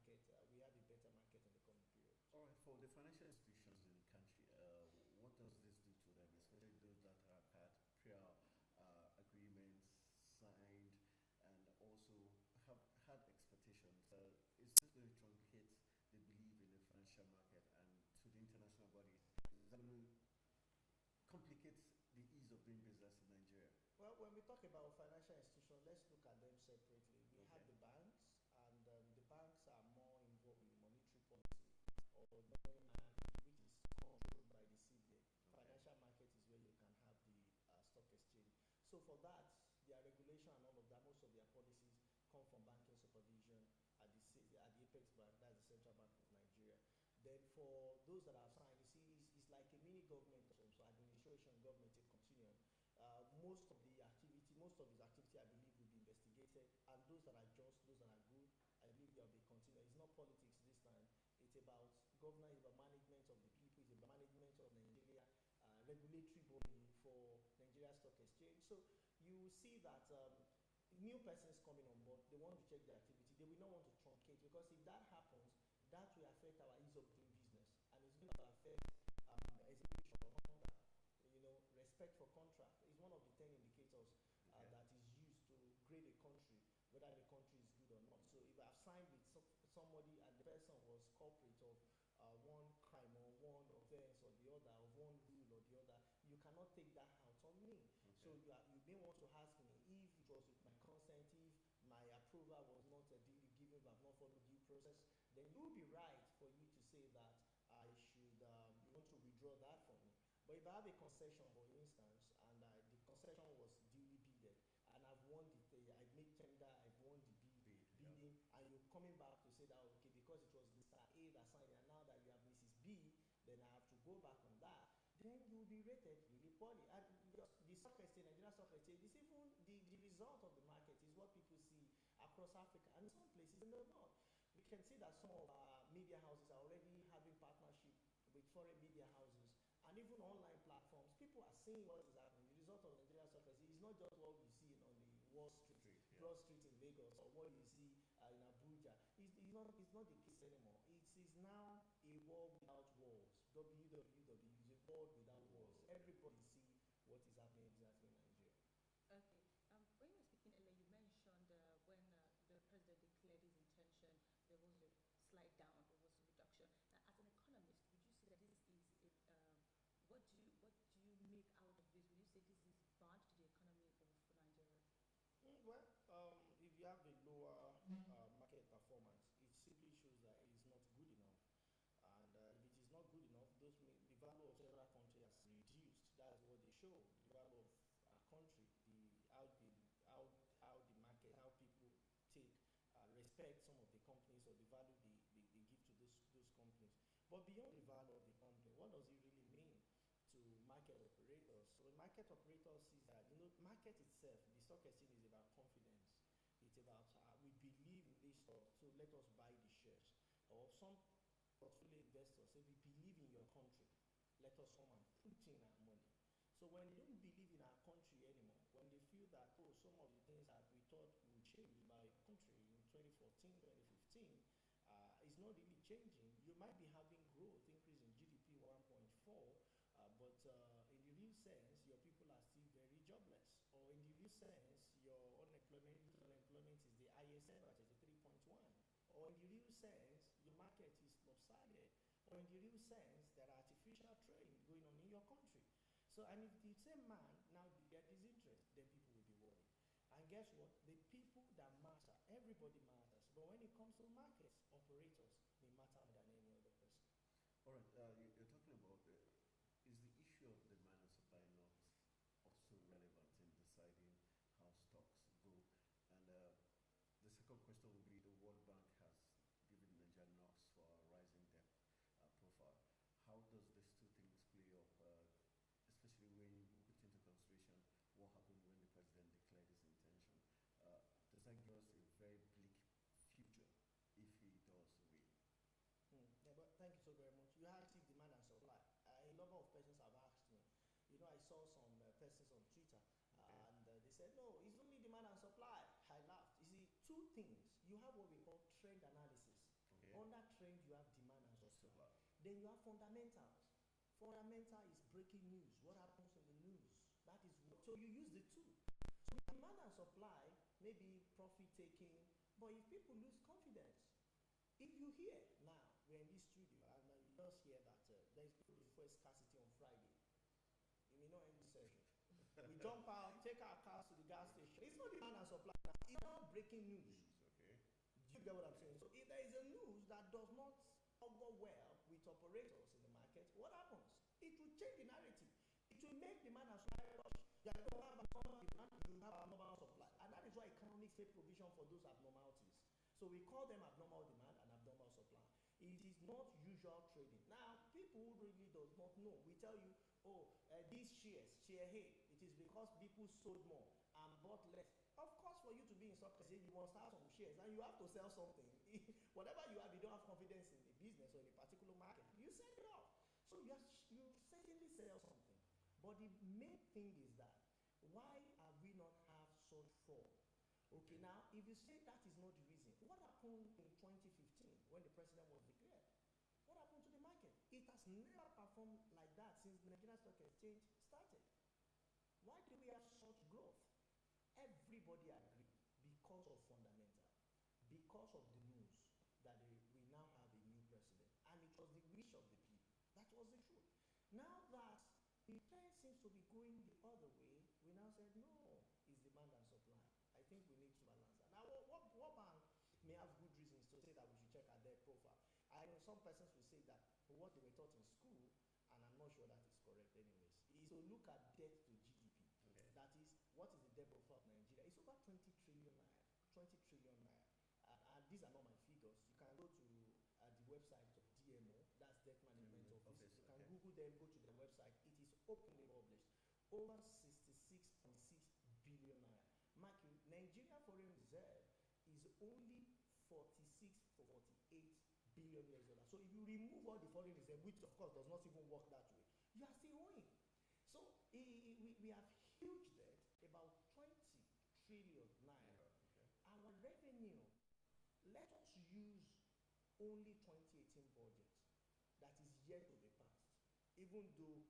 hope that we have a better market in the coming period. All right, for the financial institutions in the country, what does this do to them, especially those that have had prior agreements signed and also have had expectations? Is this going to truncate the belief in the financial market, and to the international bodies, is that going to complicate the ease of doing business in Nigeria? Well, when we talk about financial institutions, let's look at them separately. We have the banks, and the banks are more involved in monetary policy or money management, which is controlled by the CBN. Financial market is where you can have the stock exchange. So for that, their regulation and all of that, most of their policies come from banking supervision at the Apex Bank, that's the Central Bank of Nigeria. Then for those that have signed, you see, it's like a mini government, so administration, government, a continuum. Most of his activity, I believe, will be investigated, and those that are just, those that are good, I believe there will be continued. It's not politics this time. It's about governance, it's about management of the people, it's about management of Nigeria, regulatory body for Nigeria Stock Exchange. So you see that new persons coming on board, they want to check their activity. They will not want to truncate, because if that happens, that will affect our ease of doing business, and it's going to affect execution of contract. Respect for contract is one of the 10 indicators that is used to grade a country, whether the country is good or not. So if I've signed with somebody and the person was culprit of one crime or one offense or the other, of one rule or the other, you cannot take that out on me. Okay. So you may want to ask me if it was with my consent, if my approval was not given by have not followed due process, then you will be right for you to say that I should, you want to withdraw that from me. But if I have a concession, for instance, and the concession was duly bidded, and I've won I made tender, I've won the bidding, and you're coming back to say that, okay, because it was Mr. A that signed it, and now that you have Mrs. B, then I have to go back on that, then you'll be rated really poorly. And the stock exchange, Nigerian stock exchange, is even the result of the market is what people see across Africa, and in some places in the north. We can see that some of our media houses are already having partnership with foreign media houses, and even online platforms. People are seeing what is happening. The result of Nigerian stock exchange is not just what we see on the Wall Street, Broad Street in Lagos, or what you see in Abuja. It's not the case anymore. It is now a world without walls. WWW is a world without walls. Everybody see what is happening exactly in Nigeria. Okay. When you were speaking earlier, you mentioned when the president declared his intention, there was a slide down, there was a reduction. Now, as an economist, would you say that this is what do you make out of this? Would you say this is bad to the economy of Nigeria? Well, if you have a lower market performance, it simply shows that it is not good enough. And if it is not good enough, the value of several countries has reduced. That's what they show. The value of a country, how the market, how people respect some of the companies, or the value they give to those companies. But beyond the value of the company, what does it really mean to market operators? So the market operator sees that, market itself, the stock exchange is about confidence. It's about we believe in this stock, so let us buy the shares. Or some portfolio investors say, we believe in your country, let us come and put in our money. So when they don't believe in our country anymore, when they feel that, some of the things that we thought would change by country in 2014, 2015, is not really changing. You might be having growth, increase in GDP 1.4, but in the real sense, your people are still very jobless. Or in the real sense, your unemployment is the highest ever, at 3.1. Or in the real sense, your market is lopsided. Or in the real sense, there are artificial trade going on in your country. So, and if the same man now get his interest, then people will be worried. And guess what? The people that matter, everybody matters. But when it comes to markets, operators, they matter more than any other person. All right, you're talking about is the issue of demand and supply not also relevant in deciding how stocks go? And the second question will be, the World Bank has given Nigeria knocks for a rising debt profile. How does these two things play up, especially when you put into consideration what happened when the president declared his intention? Does that give us a very bleak future if he does win? Yeah, but thank you so very much. You have demand and supply. A number of persons have asked me. I saw some persons on Twitter, and they said, no, it's only demand and supply. I laughed. You see, two things. You have what we call trend analysis. Okay. Under trend, you have demand and supply. Then you have fundamentals. Fundamental is breaking news. What happens in the news? That is what. So you use the two. So demand and supply may be profit taking, but if people lose confidence, if you hear now, we're in this studio, and you just hear that there is fuel scarcity on Friday, you may not end the session. We jump out, take our cars to the gas station. It's not demand and supply now. It's not breaking news. Okay. Do you get what I'm saying? So if there is a news that does not go well with operators in the market, what happens? It will change the narrative. It will make demand and supply rush. You don't have abnormal demand, you have abnormal supply. And that is why economics make provision for those abnormalities. So we call them abnormal demand and abnormal supply. It is not usual trading. Now, people who really does not know, we tell you, these shares, share hey, it is because people sold more and bought less. Of course, for you to be in stock exchange, you must have some shares and you have to sell something. Whatever you have, you don't have confidence in the business or in a particular market, you sell it off. So you certainly sell something. But the main thing is that, why have we not have such fall? Okay, now, if you say that is not the reason, what happened in 2015 when the president was declared? What happened to the market? It has never performed like that since the Nigerian Stock Exchange started. Why do we have such growth? Everybody agreed because of fundamental, because of the news that we now have a new president. And it was the wish of the people. That was the truth. Now that the trend seems to be going the other way, we now said, no, it's demand and supply. I think we need to balance that. Now, what bank may have good reasons profile. I know some persons will say that for what they were taught in school, and I'm not sure that is correct anyways, is to look at debt to GDP. Okay. That is, what is the debt profile of Nigeria? It's over 20 trillion naira. 20 trillion naira. And these are not my figures. You can go to the website of DMO, that's Debt Management Office. You can Google them, go to their website. It is openly published. Over 66.6 billion naira. Mark you, Nigeria foreign reserve is only 46 to 48 billion US dollars. So if you remove all the foreign reserve, which of course does not even work that way, you are still owing. So we have huge debt, about 20 trillion naira. Okay. Our revenue, let us use only 2018 budget that is yet to be passed, even though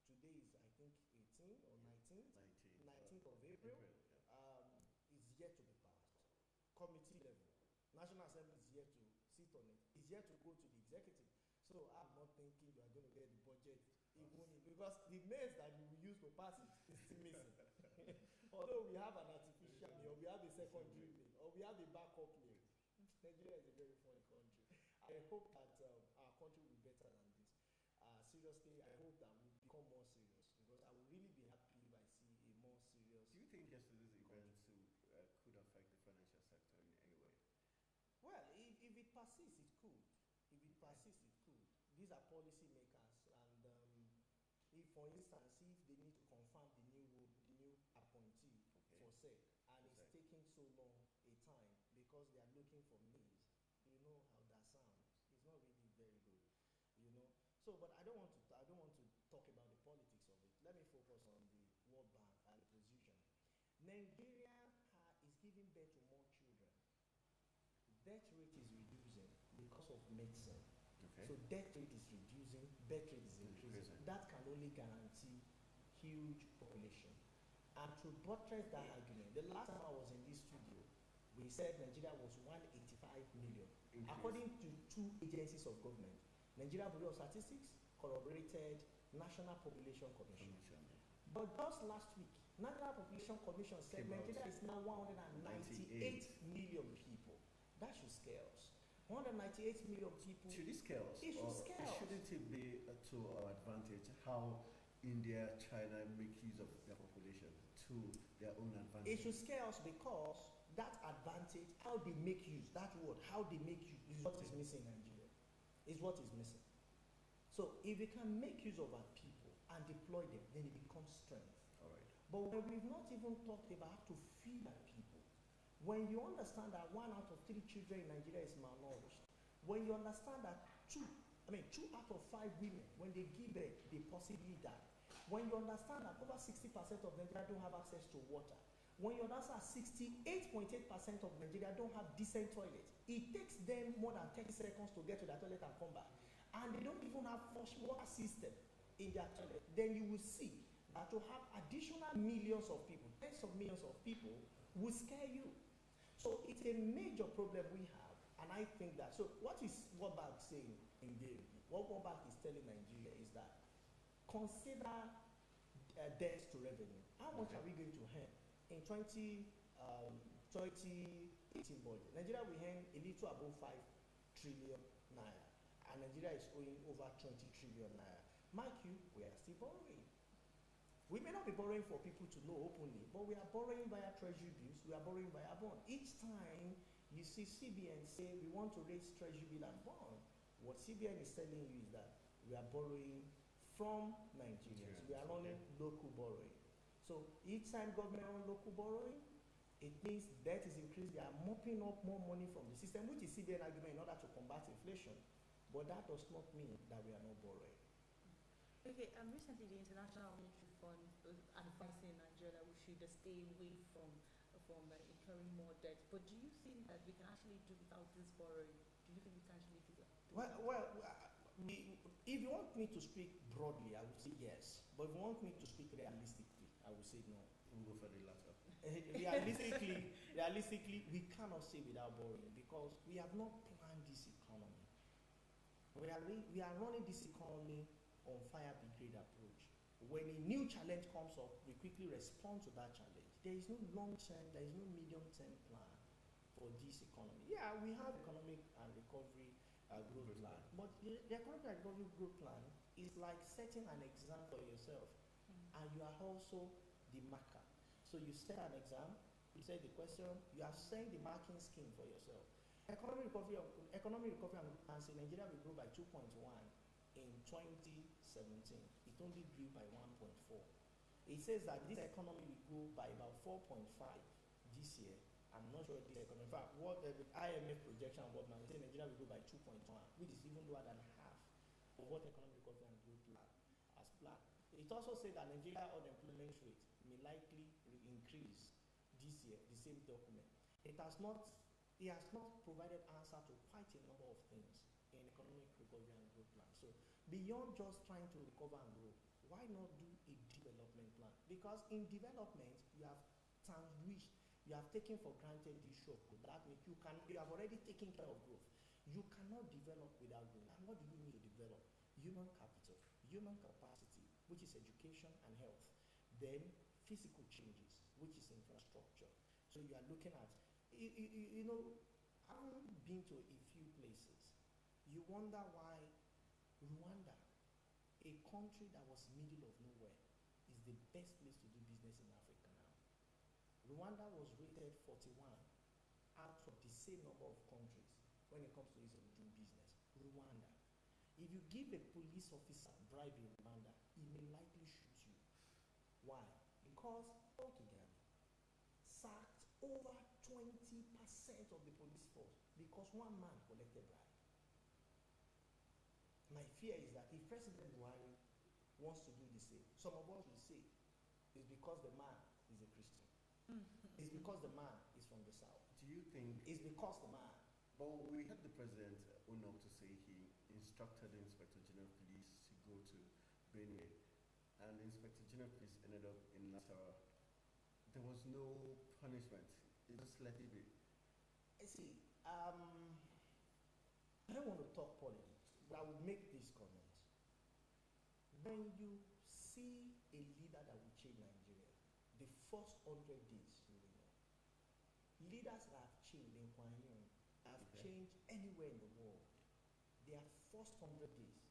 today is, I think, 18 or 19th of April, is yet to be passed. Committee level, National Assembly is yet to sit on it, is yet to go to the executive. So I'm not thinking you are going to get the budget, even because the means that you will use to pass it is still missing. Although we have an artificial meal, or we have a secondary meal, or we have a backup meal. Nigeria is a very funny country. I hope that our country will be better than this. Seriously, I hope that we'll become more serious, because I will really be happy if I see a more serious. Do you think yesterday's events could affect the financial sector in any way? Well, if it persists, it could. If it persists, it could. These are policy makers, and if, for instance, if they need to confirm the new appointee for SEC, and it's taking so long a time because they are looking for names, you know how that sounds. It's not really very good, you know. So, but I don't want to talk about the politics of it. Let me focus on the World Bank and the position. Nigeria is giving birth to more children. Death rate is reducing because of medicine. Okay. So death rate is reducing, birth rate is increasing. That can only guarantee huge population. And to buttress that argument, the last time I was in this studio, we said Nigeria was 185 million. Increase. According to two agencies of government, Nigeria Bureau of Statistics corroborated National Population Commission. But just last week, National Population Commission said Nigeria is now 198 million people. That should scare us. 198 million people. Should it scare us? It should scare us. Shouldn't it be to our advantage how India, China make use of their population to their own advantage? It should scare us because that advantage, how they make use, that word, how they make use, is what is missing in Nigeria. Is what is missing. So if we can make use of our people and deploy them, then it becomes strength. All right. But when we've not even talked about how to feed our people, when you understand that 1 out of 3 children in Nigeria is malnourished, when you understand that 2 out of 5 women, when they give birth, they possibly die, when you understand that over 60% of Nigeria don't have access to water, when you understand 68.8% of Nigeria don't have decent toilets, it takes them more than 30 seconds to get to their toilet and come back, and they don't even have flush water system in their toilet, then you will see that to have additional millions of people, tens of millions of people, will scare you. So it's a major problem we have, and I think that, so what is World Bank saying in DMP? What World Bank is telling Nigeria is that consider debt to revenue. How much are we going to earn? In 2018 budget, Nigeria will earn a little above 5 trillion naira, and Nigeria is owing over 20 trillion naira. Mark you, we are still borrowing. We may not be borrowing for people to know openly, but we are borrowing via treasury bills, we are borrowing via bond. Each time you see CBN say we want to raise treasury bill and bond, what CBN is telling you is that we are borrowing from Nigerians. We are running local borrowing. So each time government on local borrowing, it means debt is increased. They are mopping up more money from the system, which is CBN argument in order to combat inflation. But that does not mean that we are not borrowing. Okay, recently the International Monetary Fund advising Nigeria that we should stay away from incurring more debt. But do you think that we can actually do without this borrowing? Do you think we can actually do that? If you want me to speak broadly, I would say yes. But if you want me to speak realistically, I would say no. We'll go for the latter. realistically, we cannot say without borrowing because we have not planned this economy. We are running this economy on fire brigade approach. When a new challenge comes up, we quickly respond to that challenge. There is no long-term, there is no medium-term plan for this economy. Yeah, we have economic and recovery growth plan. But the economic and growth plan is like setting an exam for yourself, and you are also the marker. So you set an exam, you set the question, you are setting the marking scheme for yourself. Economic recovery and growth plan say Nigeria will grow by 2.1 in 2017. It only grew by 1.4. It says that this economy will grow by about 4.5 this year. I'm not sure this economy. In fact, what the IMF projection and what man say Nigeria will grow by 2.1, which is even lower than half of what economic recovery and growth plan has planned. It also said that Nigeria unemployment rate may likely increase this year. The same document. It has not provided answer to quite a number of things in economic recovery and growth plan. So beyond just trying to recover and grow, why not do a development plan? Because in development, you have sandwiched, you have taken for granted the issue of growth. That means you have already taken care of growth. You cannot develop without growth. And what do you need to develop? Human capital, human capacity, which is education and health. Then physical changes, which is infrastructure. So you are looking at, you know, I've been to a few places. You wonder why Rwanda, a country that was middle of nowhere, is the best place to do business in Africa now. Rwanda was rated 41 out of the same number of countries when it comes to ease of doing business. Rwanda. If you give a police officer bribe in Rwanda, he may likely shoot you. Why? Because Paul Kagame sacked over 20% of the police force because one man collected bribe. My fear is that if President Buhari wants to do the same, some of us will say it's because the man is a Christian. It's because the man is from the south. Do you think it's because the man? But we had the president own up to say he instructed the Inspector General of Police to go to Benue, and the Inspector General of Police ended up in Nasarawa. There was no punishment. It just let it be. See, I don't want to talk politics, but I will make this comment. When you see a leader that will change Nigeria, the first 100 days, you will know. Leaders that have changed in Kwanyong, have changed anywhere in the world, their first 100 days,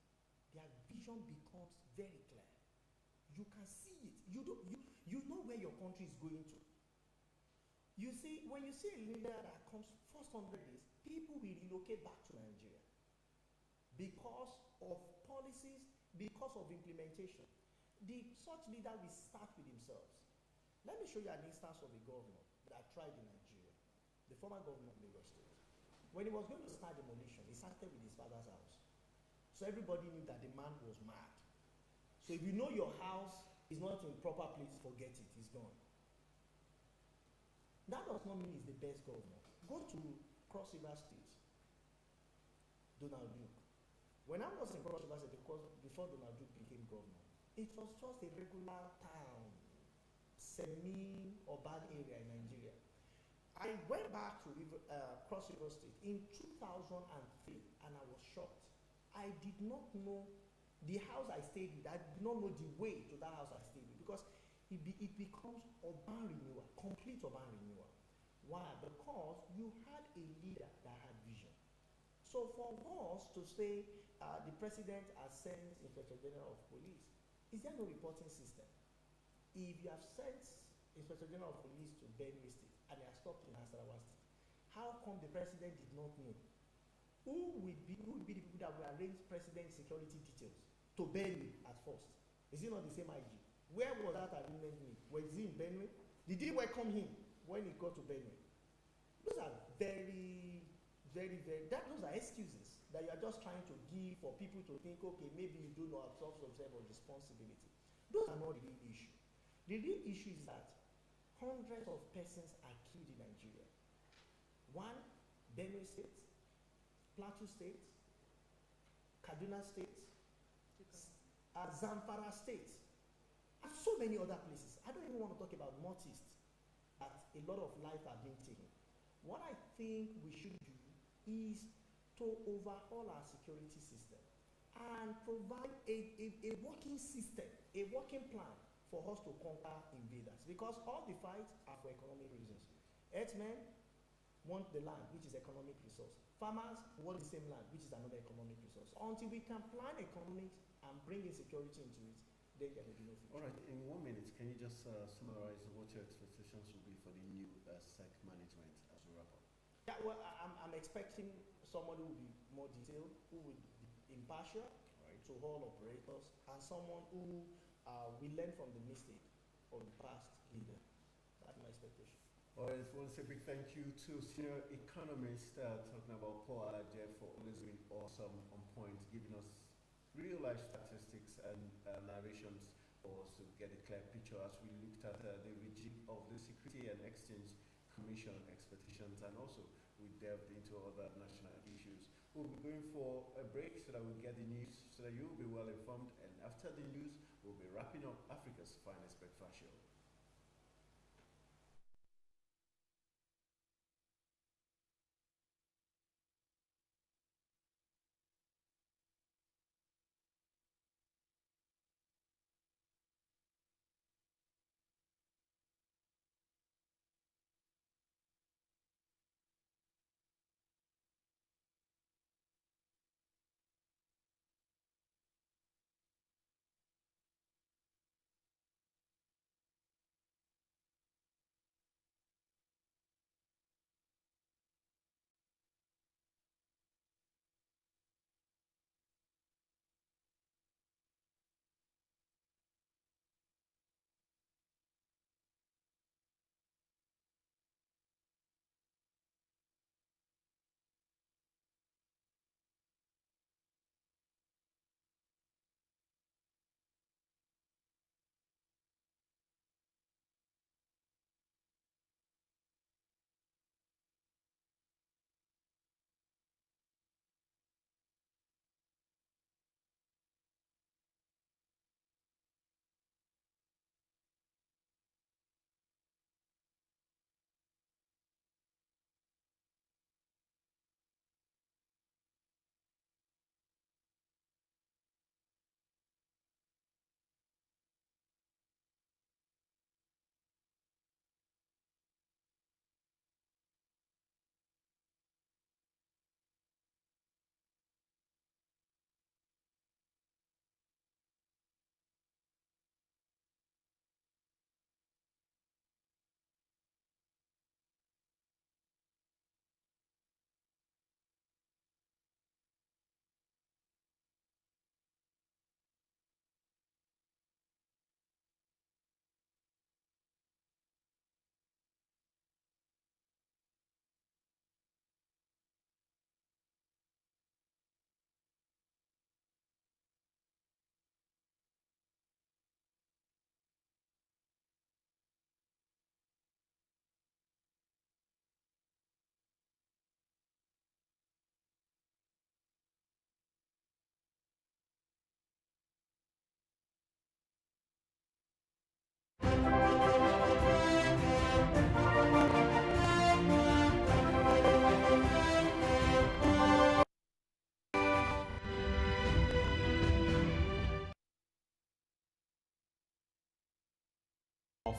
their vision becomes very clear. You can see it. You know where your country is going to. You see, when you see a leader that comes first 100 days, people will relocate back to Nigeria because of policies, because of implementation. Such leader will start with themselves. Let me show you an instance of a governor that tried in Nigeria, the former governor of Lagos State. When he was going to start demolition, he started with his father's house. So everybody knew that the man was mad. So if you know your house is not in proper place, forget it, it's gone. That does not mean he's the best governor. Go to Cross River State, Donald Duke. When I was in Cross River State, before Donald Duke became governor, it was just a regular town, semi-urban area in Nigeria. I went back to Cross River State in 2003 and I was shocked. I did not know the house I stayed with. I did not know the way to that house I stayed with because it becomes urban renewal, complete urban renewal. Why? Because you had a leader that had vision. So for us to say the president has sent Inspector General of Police, is there no reporting system? If you have sent Inspector General of Police to Benue State and they are stopped in Nasarawa State, how come the president did not know? Who would be the people that will arrange president's security details to Benue at first? Is it not the same IG? Where was that arrangement made? Was he in Benue? Did he welcome him when he got to Benue? Those are those are excuses that you are just trying to give for people to think, okay, maybe you do not absorb some sense of responsibility. Those are not the real issue. The real issue is that hundreds of persons are killed in Nigeria. One, Benue State, Plateau State, Kaduna State, Zamfara State, and so many other places. I don't even want to talk about Northeast, that a lot of lives are being taken. What I think we should do is to overhaul our security system and provide a working system, a working plan for us to conquer invaders. Because all the fights are for economic reasons. Herdsmen, want the land, which is economic resource. Farmers want the same land, which is another economic resource. Until we can plan economics and bring insecurity into it, then there will be no future. All right, in 1 minute, can you just summarize what your expectations will be for the new SEC management as we wrap up? Yeah, well, I'm expecting someone who will be more detailed, who will be impartial, right, to all operators, and someone who will learn from the mistake of the past leader. That's my expectation. All right, I want to say a big thank you to senior economist talking about Paul Alaje for always being awesome, on point, giving us real life statistics and narrations for us to get a clear picture as we looked at the regime of the Security and Exchange Commission expectations, and also we delved into other national issues. We'll be going for a break so that we get the news, so that you'll be well informed, and after the news, we'll be wrapping up Africa's finest breakfast show.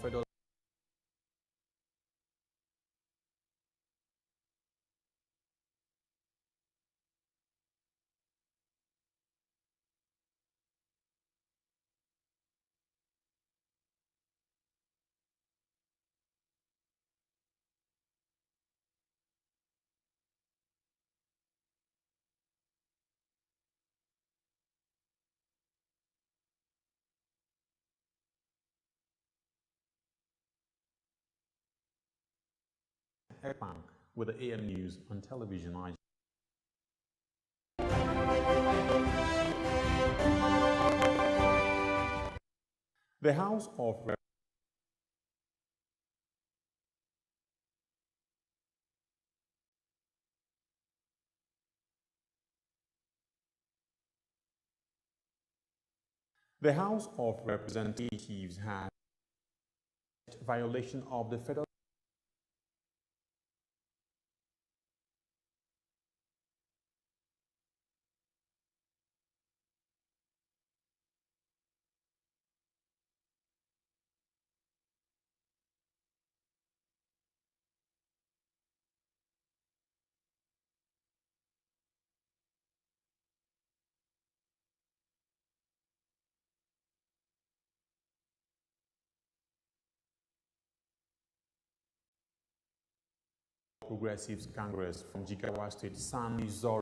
Federal Ekman with the AM News on television. The House of The House of Representatives has violation of the federal Progressives Congress from Jigawa State, Sani Zor.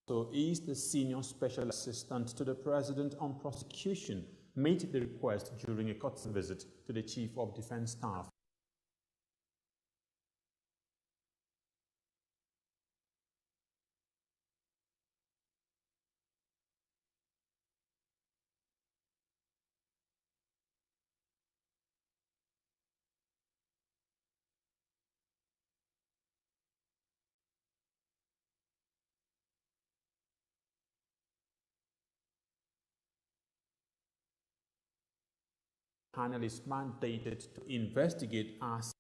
So is the senior special assistant to the president on prosecution, made the request during a court visit to the chief of defense staff. Panel is mandated to investigate as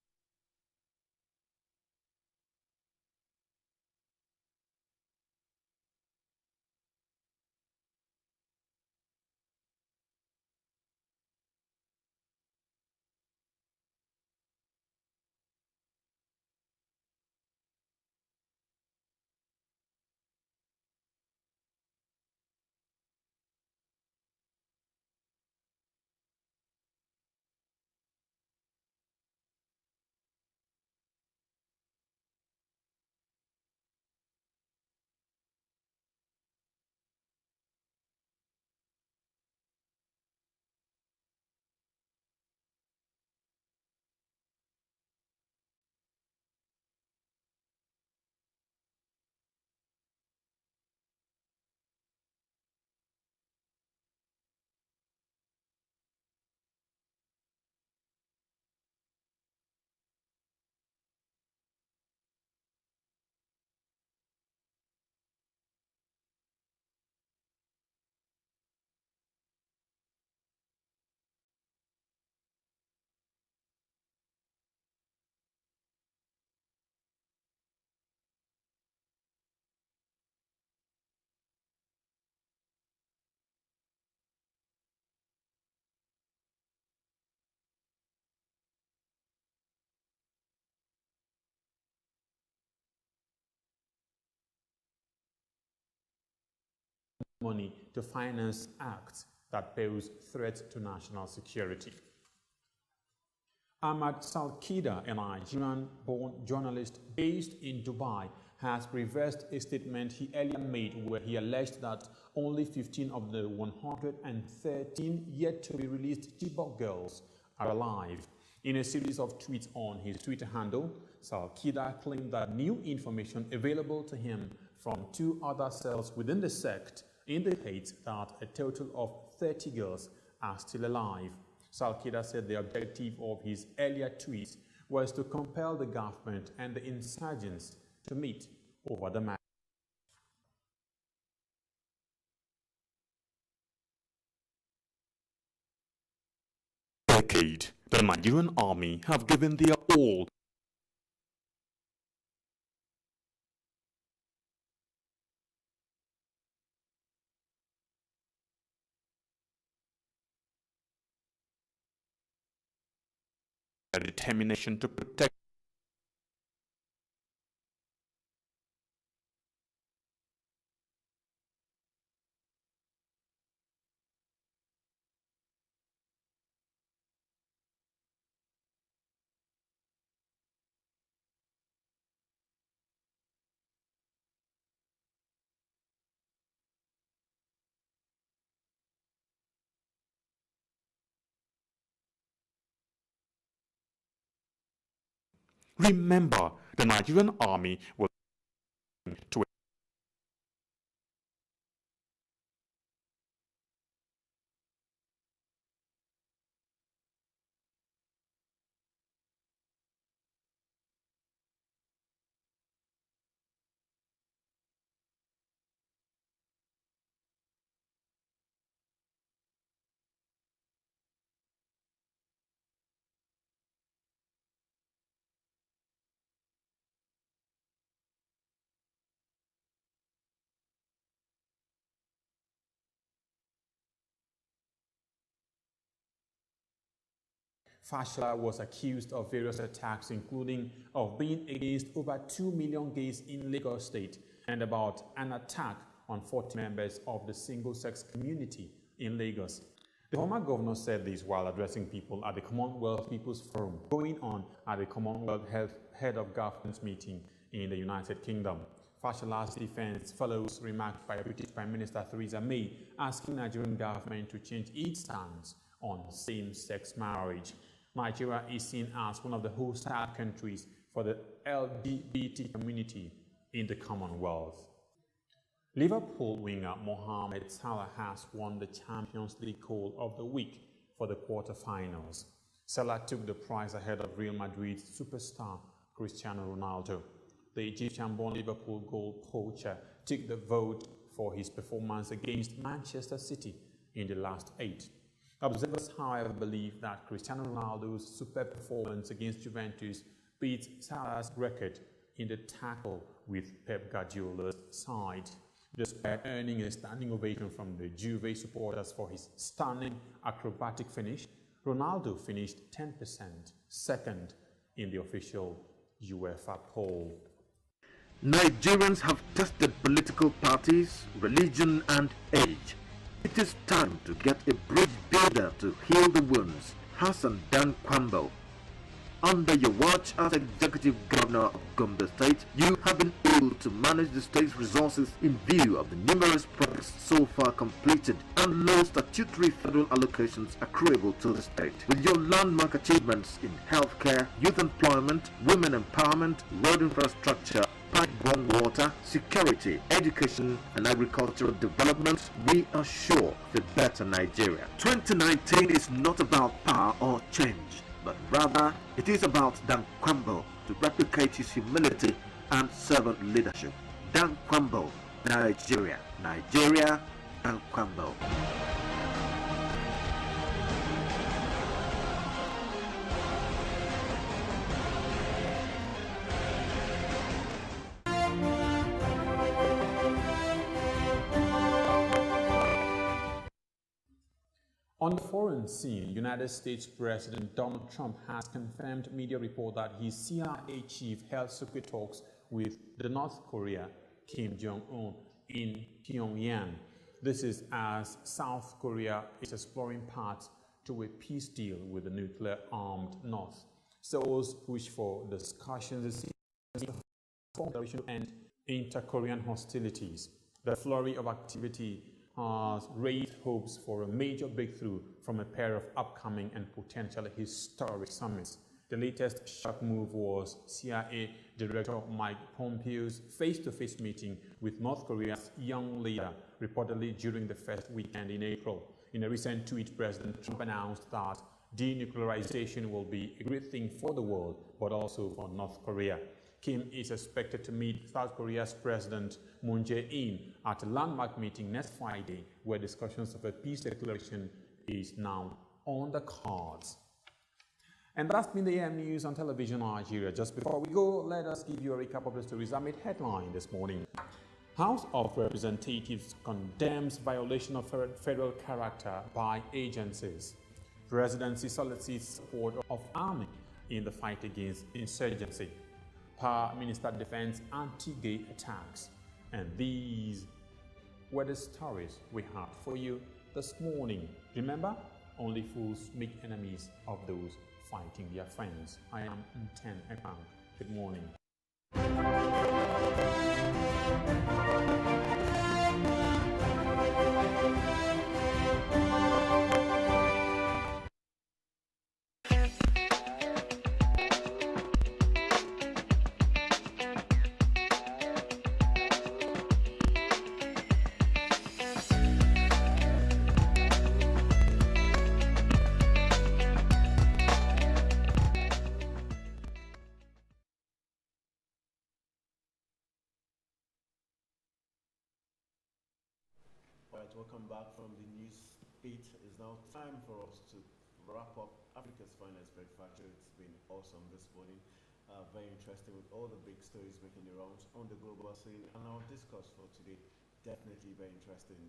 money to finance acts that pose threats to national security. Ahmad Salkida, a Nigerian-born journalist based in Dubai, has reversed a statement he earlier made where he alleged that only 15 of the 113 yet-to-be-released Chibok girls are alive. In a series of tweets on his Twitter handle, Salkida claimed that new information available to him from 2 other cells within the sect indicates that a total of 30 girls are still alive. Salkida said the objective of his earlier tweets was to compel the government and the insurgents to meet over the matter. Decade, the Nigerian army have given their all their determination to protect Remember, the Nigerian army will to Fashola was accused of various attacks, including of being against over 2 million gays in Lagos State and about an attack on 40 members of the single-sex community in Lagos. The former governor said this while addressing people at the Commonwealth People's Forum going on at the Commonwealth Head of Government meeting in the United Kingdom. Fashola's defense follows remarks by British Prime Minister Theresa May asking Nigerian government to change its stance on same-sex marriage. Nigeria is seen as one of the hostile countries for the LGBT community in the Commonwealth. Liverpool winger Mohamed Salah has won the Champions League goal of the week for the quarter-finals. Salah took the prize ahead of Real Madrid's superstar Cristiano Ronaldo. The Egyptian-born Liverpool goal poacher took the vote for his performance against Manchester City in the last 8. Observers, however, believe that Cristiano Ronaldo's superb performance against Juventus beats Salah's record in the tackle with Pep Guardiola's side. Despite earning a standing ovation from the Juve supporters for his stunning acrobatic finish, Ronaldo finished 10% second in the official UEFA poll. Nigerians have tested political parties, religion and age. It is time to get a bridge builder to heal the wounds. Hassan Dan Kwambo. Under your watch as Executive Governor of Gombe State, you have been able to manage the state's resources in view of the numerous projects so far completed and low statutory federal allocations accruable to the state. With your landmark achievements in healthcare, youth employment, women empowerment, road infrastructure, pipe-borne water, security, education, and agricultural development, we are sure of a better Nigeria. 2019 is not about power or change, but rather it is about Dan Kwambo to replicate his humility and servant leadership. Dan Kwambo, Nigeria. Nigeria, Dan Kwambo. On the foreign scene, United States President Donald Trump has confirmed media report that his CIA chief held secret talks with the North Korea Kim Jong-un in Pyongyang. This is as South Korea is exploring paths to a peace deal with the nuclear-armed North. Seoul's push for discussions is to end inter-Korean hostilities. The flurry of activity has raised hopes for a major breakthrough from a pair of upcoming and potentially historic summits. The latest shock move was CIA Director Mike Pompeo's face-to-face meeting with North Korea's young leader, reportedly during the first weekend in April. In a recent tweet, President Trump announced that denuclearization will be a great thing for the world, but also for North Korea. Kim is expected to meet South Korea's President Moon Jae-in at a landmark meeting next Friday, where discussions of a peace declaration is now on the cards. And that's been the AM News on Television Nigeria. Just before we go, let us give you a recap of the stories that made headline this morning. House of Representatives condemns violation of federal character by agencies. Presidency solicits support of army in the fight against insurgency. Power Minister defends anti-gay attacks. And these were the stories we had for you this morning. Remember, only fools make enemies of those fighting their friends. I am Nten Ekang. Good morning. Welcome back from the news beat. It's now time for us to wrap up Africa's Finest Breakfast. It's been awesome this morning. Very interesting with all the big stories making the rounds on the global scene. And our discourse for today, definitely very interesting.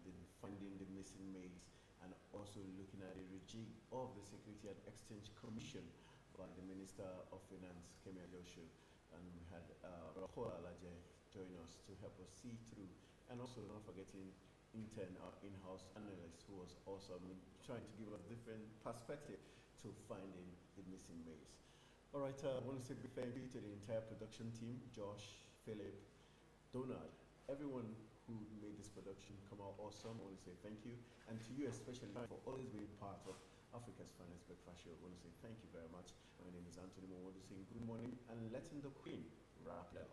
Finding the missing maize and also looking at the regime of the Security and Exchange Commission by the Minister of Finance, Kemi Adeosu. And we had Rahul Alaje join us to help us see through, and also not forgetting intern, our in-house analyst, who was also trying to give us different perspective to finding the missing maize. All right, I want to say big thank you to the entire production team, Josh, Philip, Donald, everyone who made this production come out awesome. I want to say thank you, and to you especially for always being part of Africa's Finest Breakfast Show. I want to say thank you very much. My name is Anthony Mo. I want to say good morning and letting the Queen wrap it up.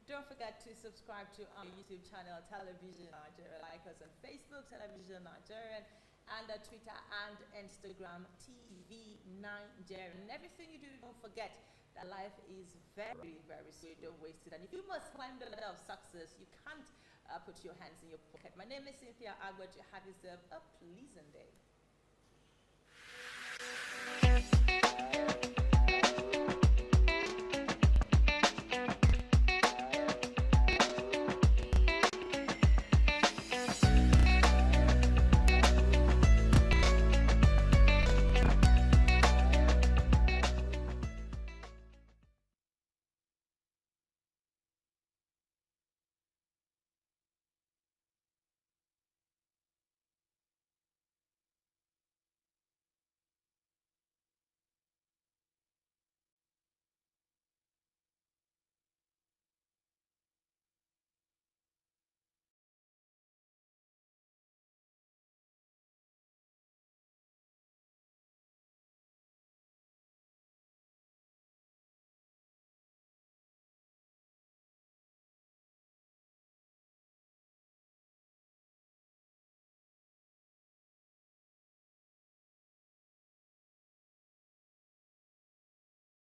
Don't forget to subscribe to our YouTube channel, Television Nigeria. Like us on Facebook, Television Nigerian, and Twitter and Instagram, TV Nigerian. And everything you do, don't forget that life is very, very sweet. Don't waste it. And if you must climb the ladder of success, you can't put your hands in your pocket. My name is Cynthia Agbert. You have yourself a pleasant day.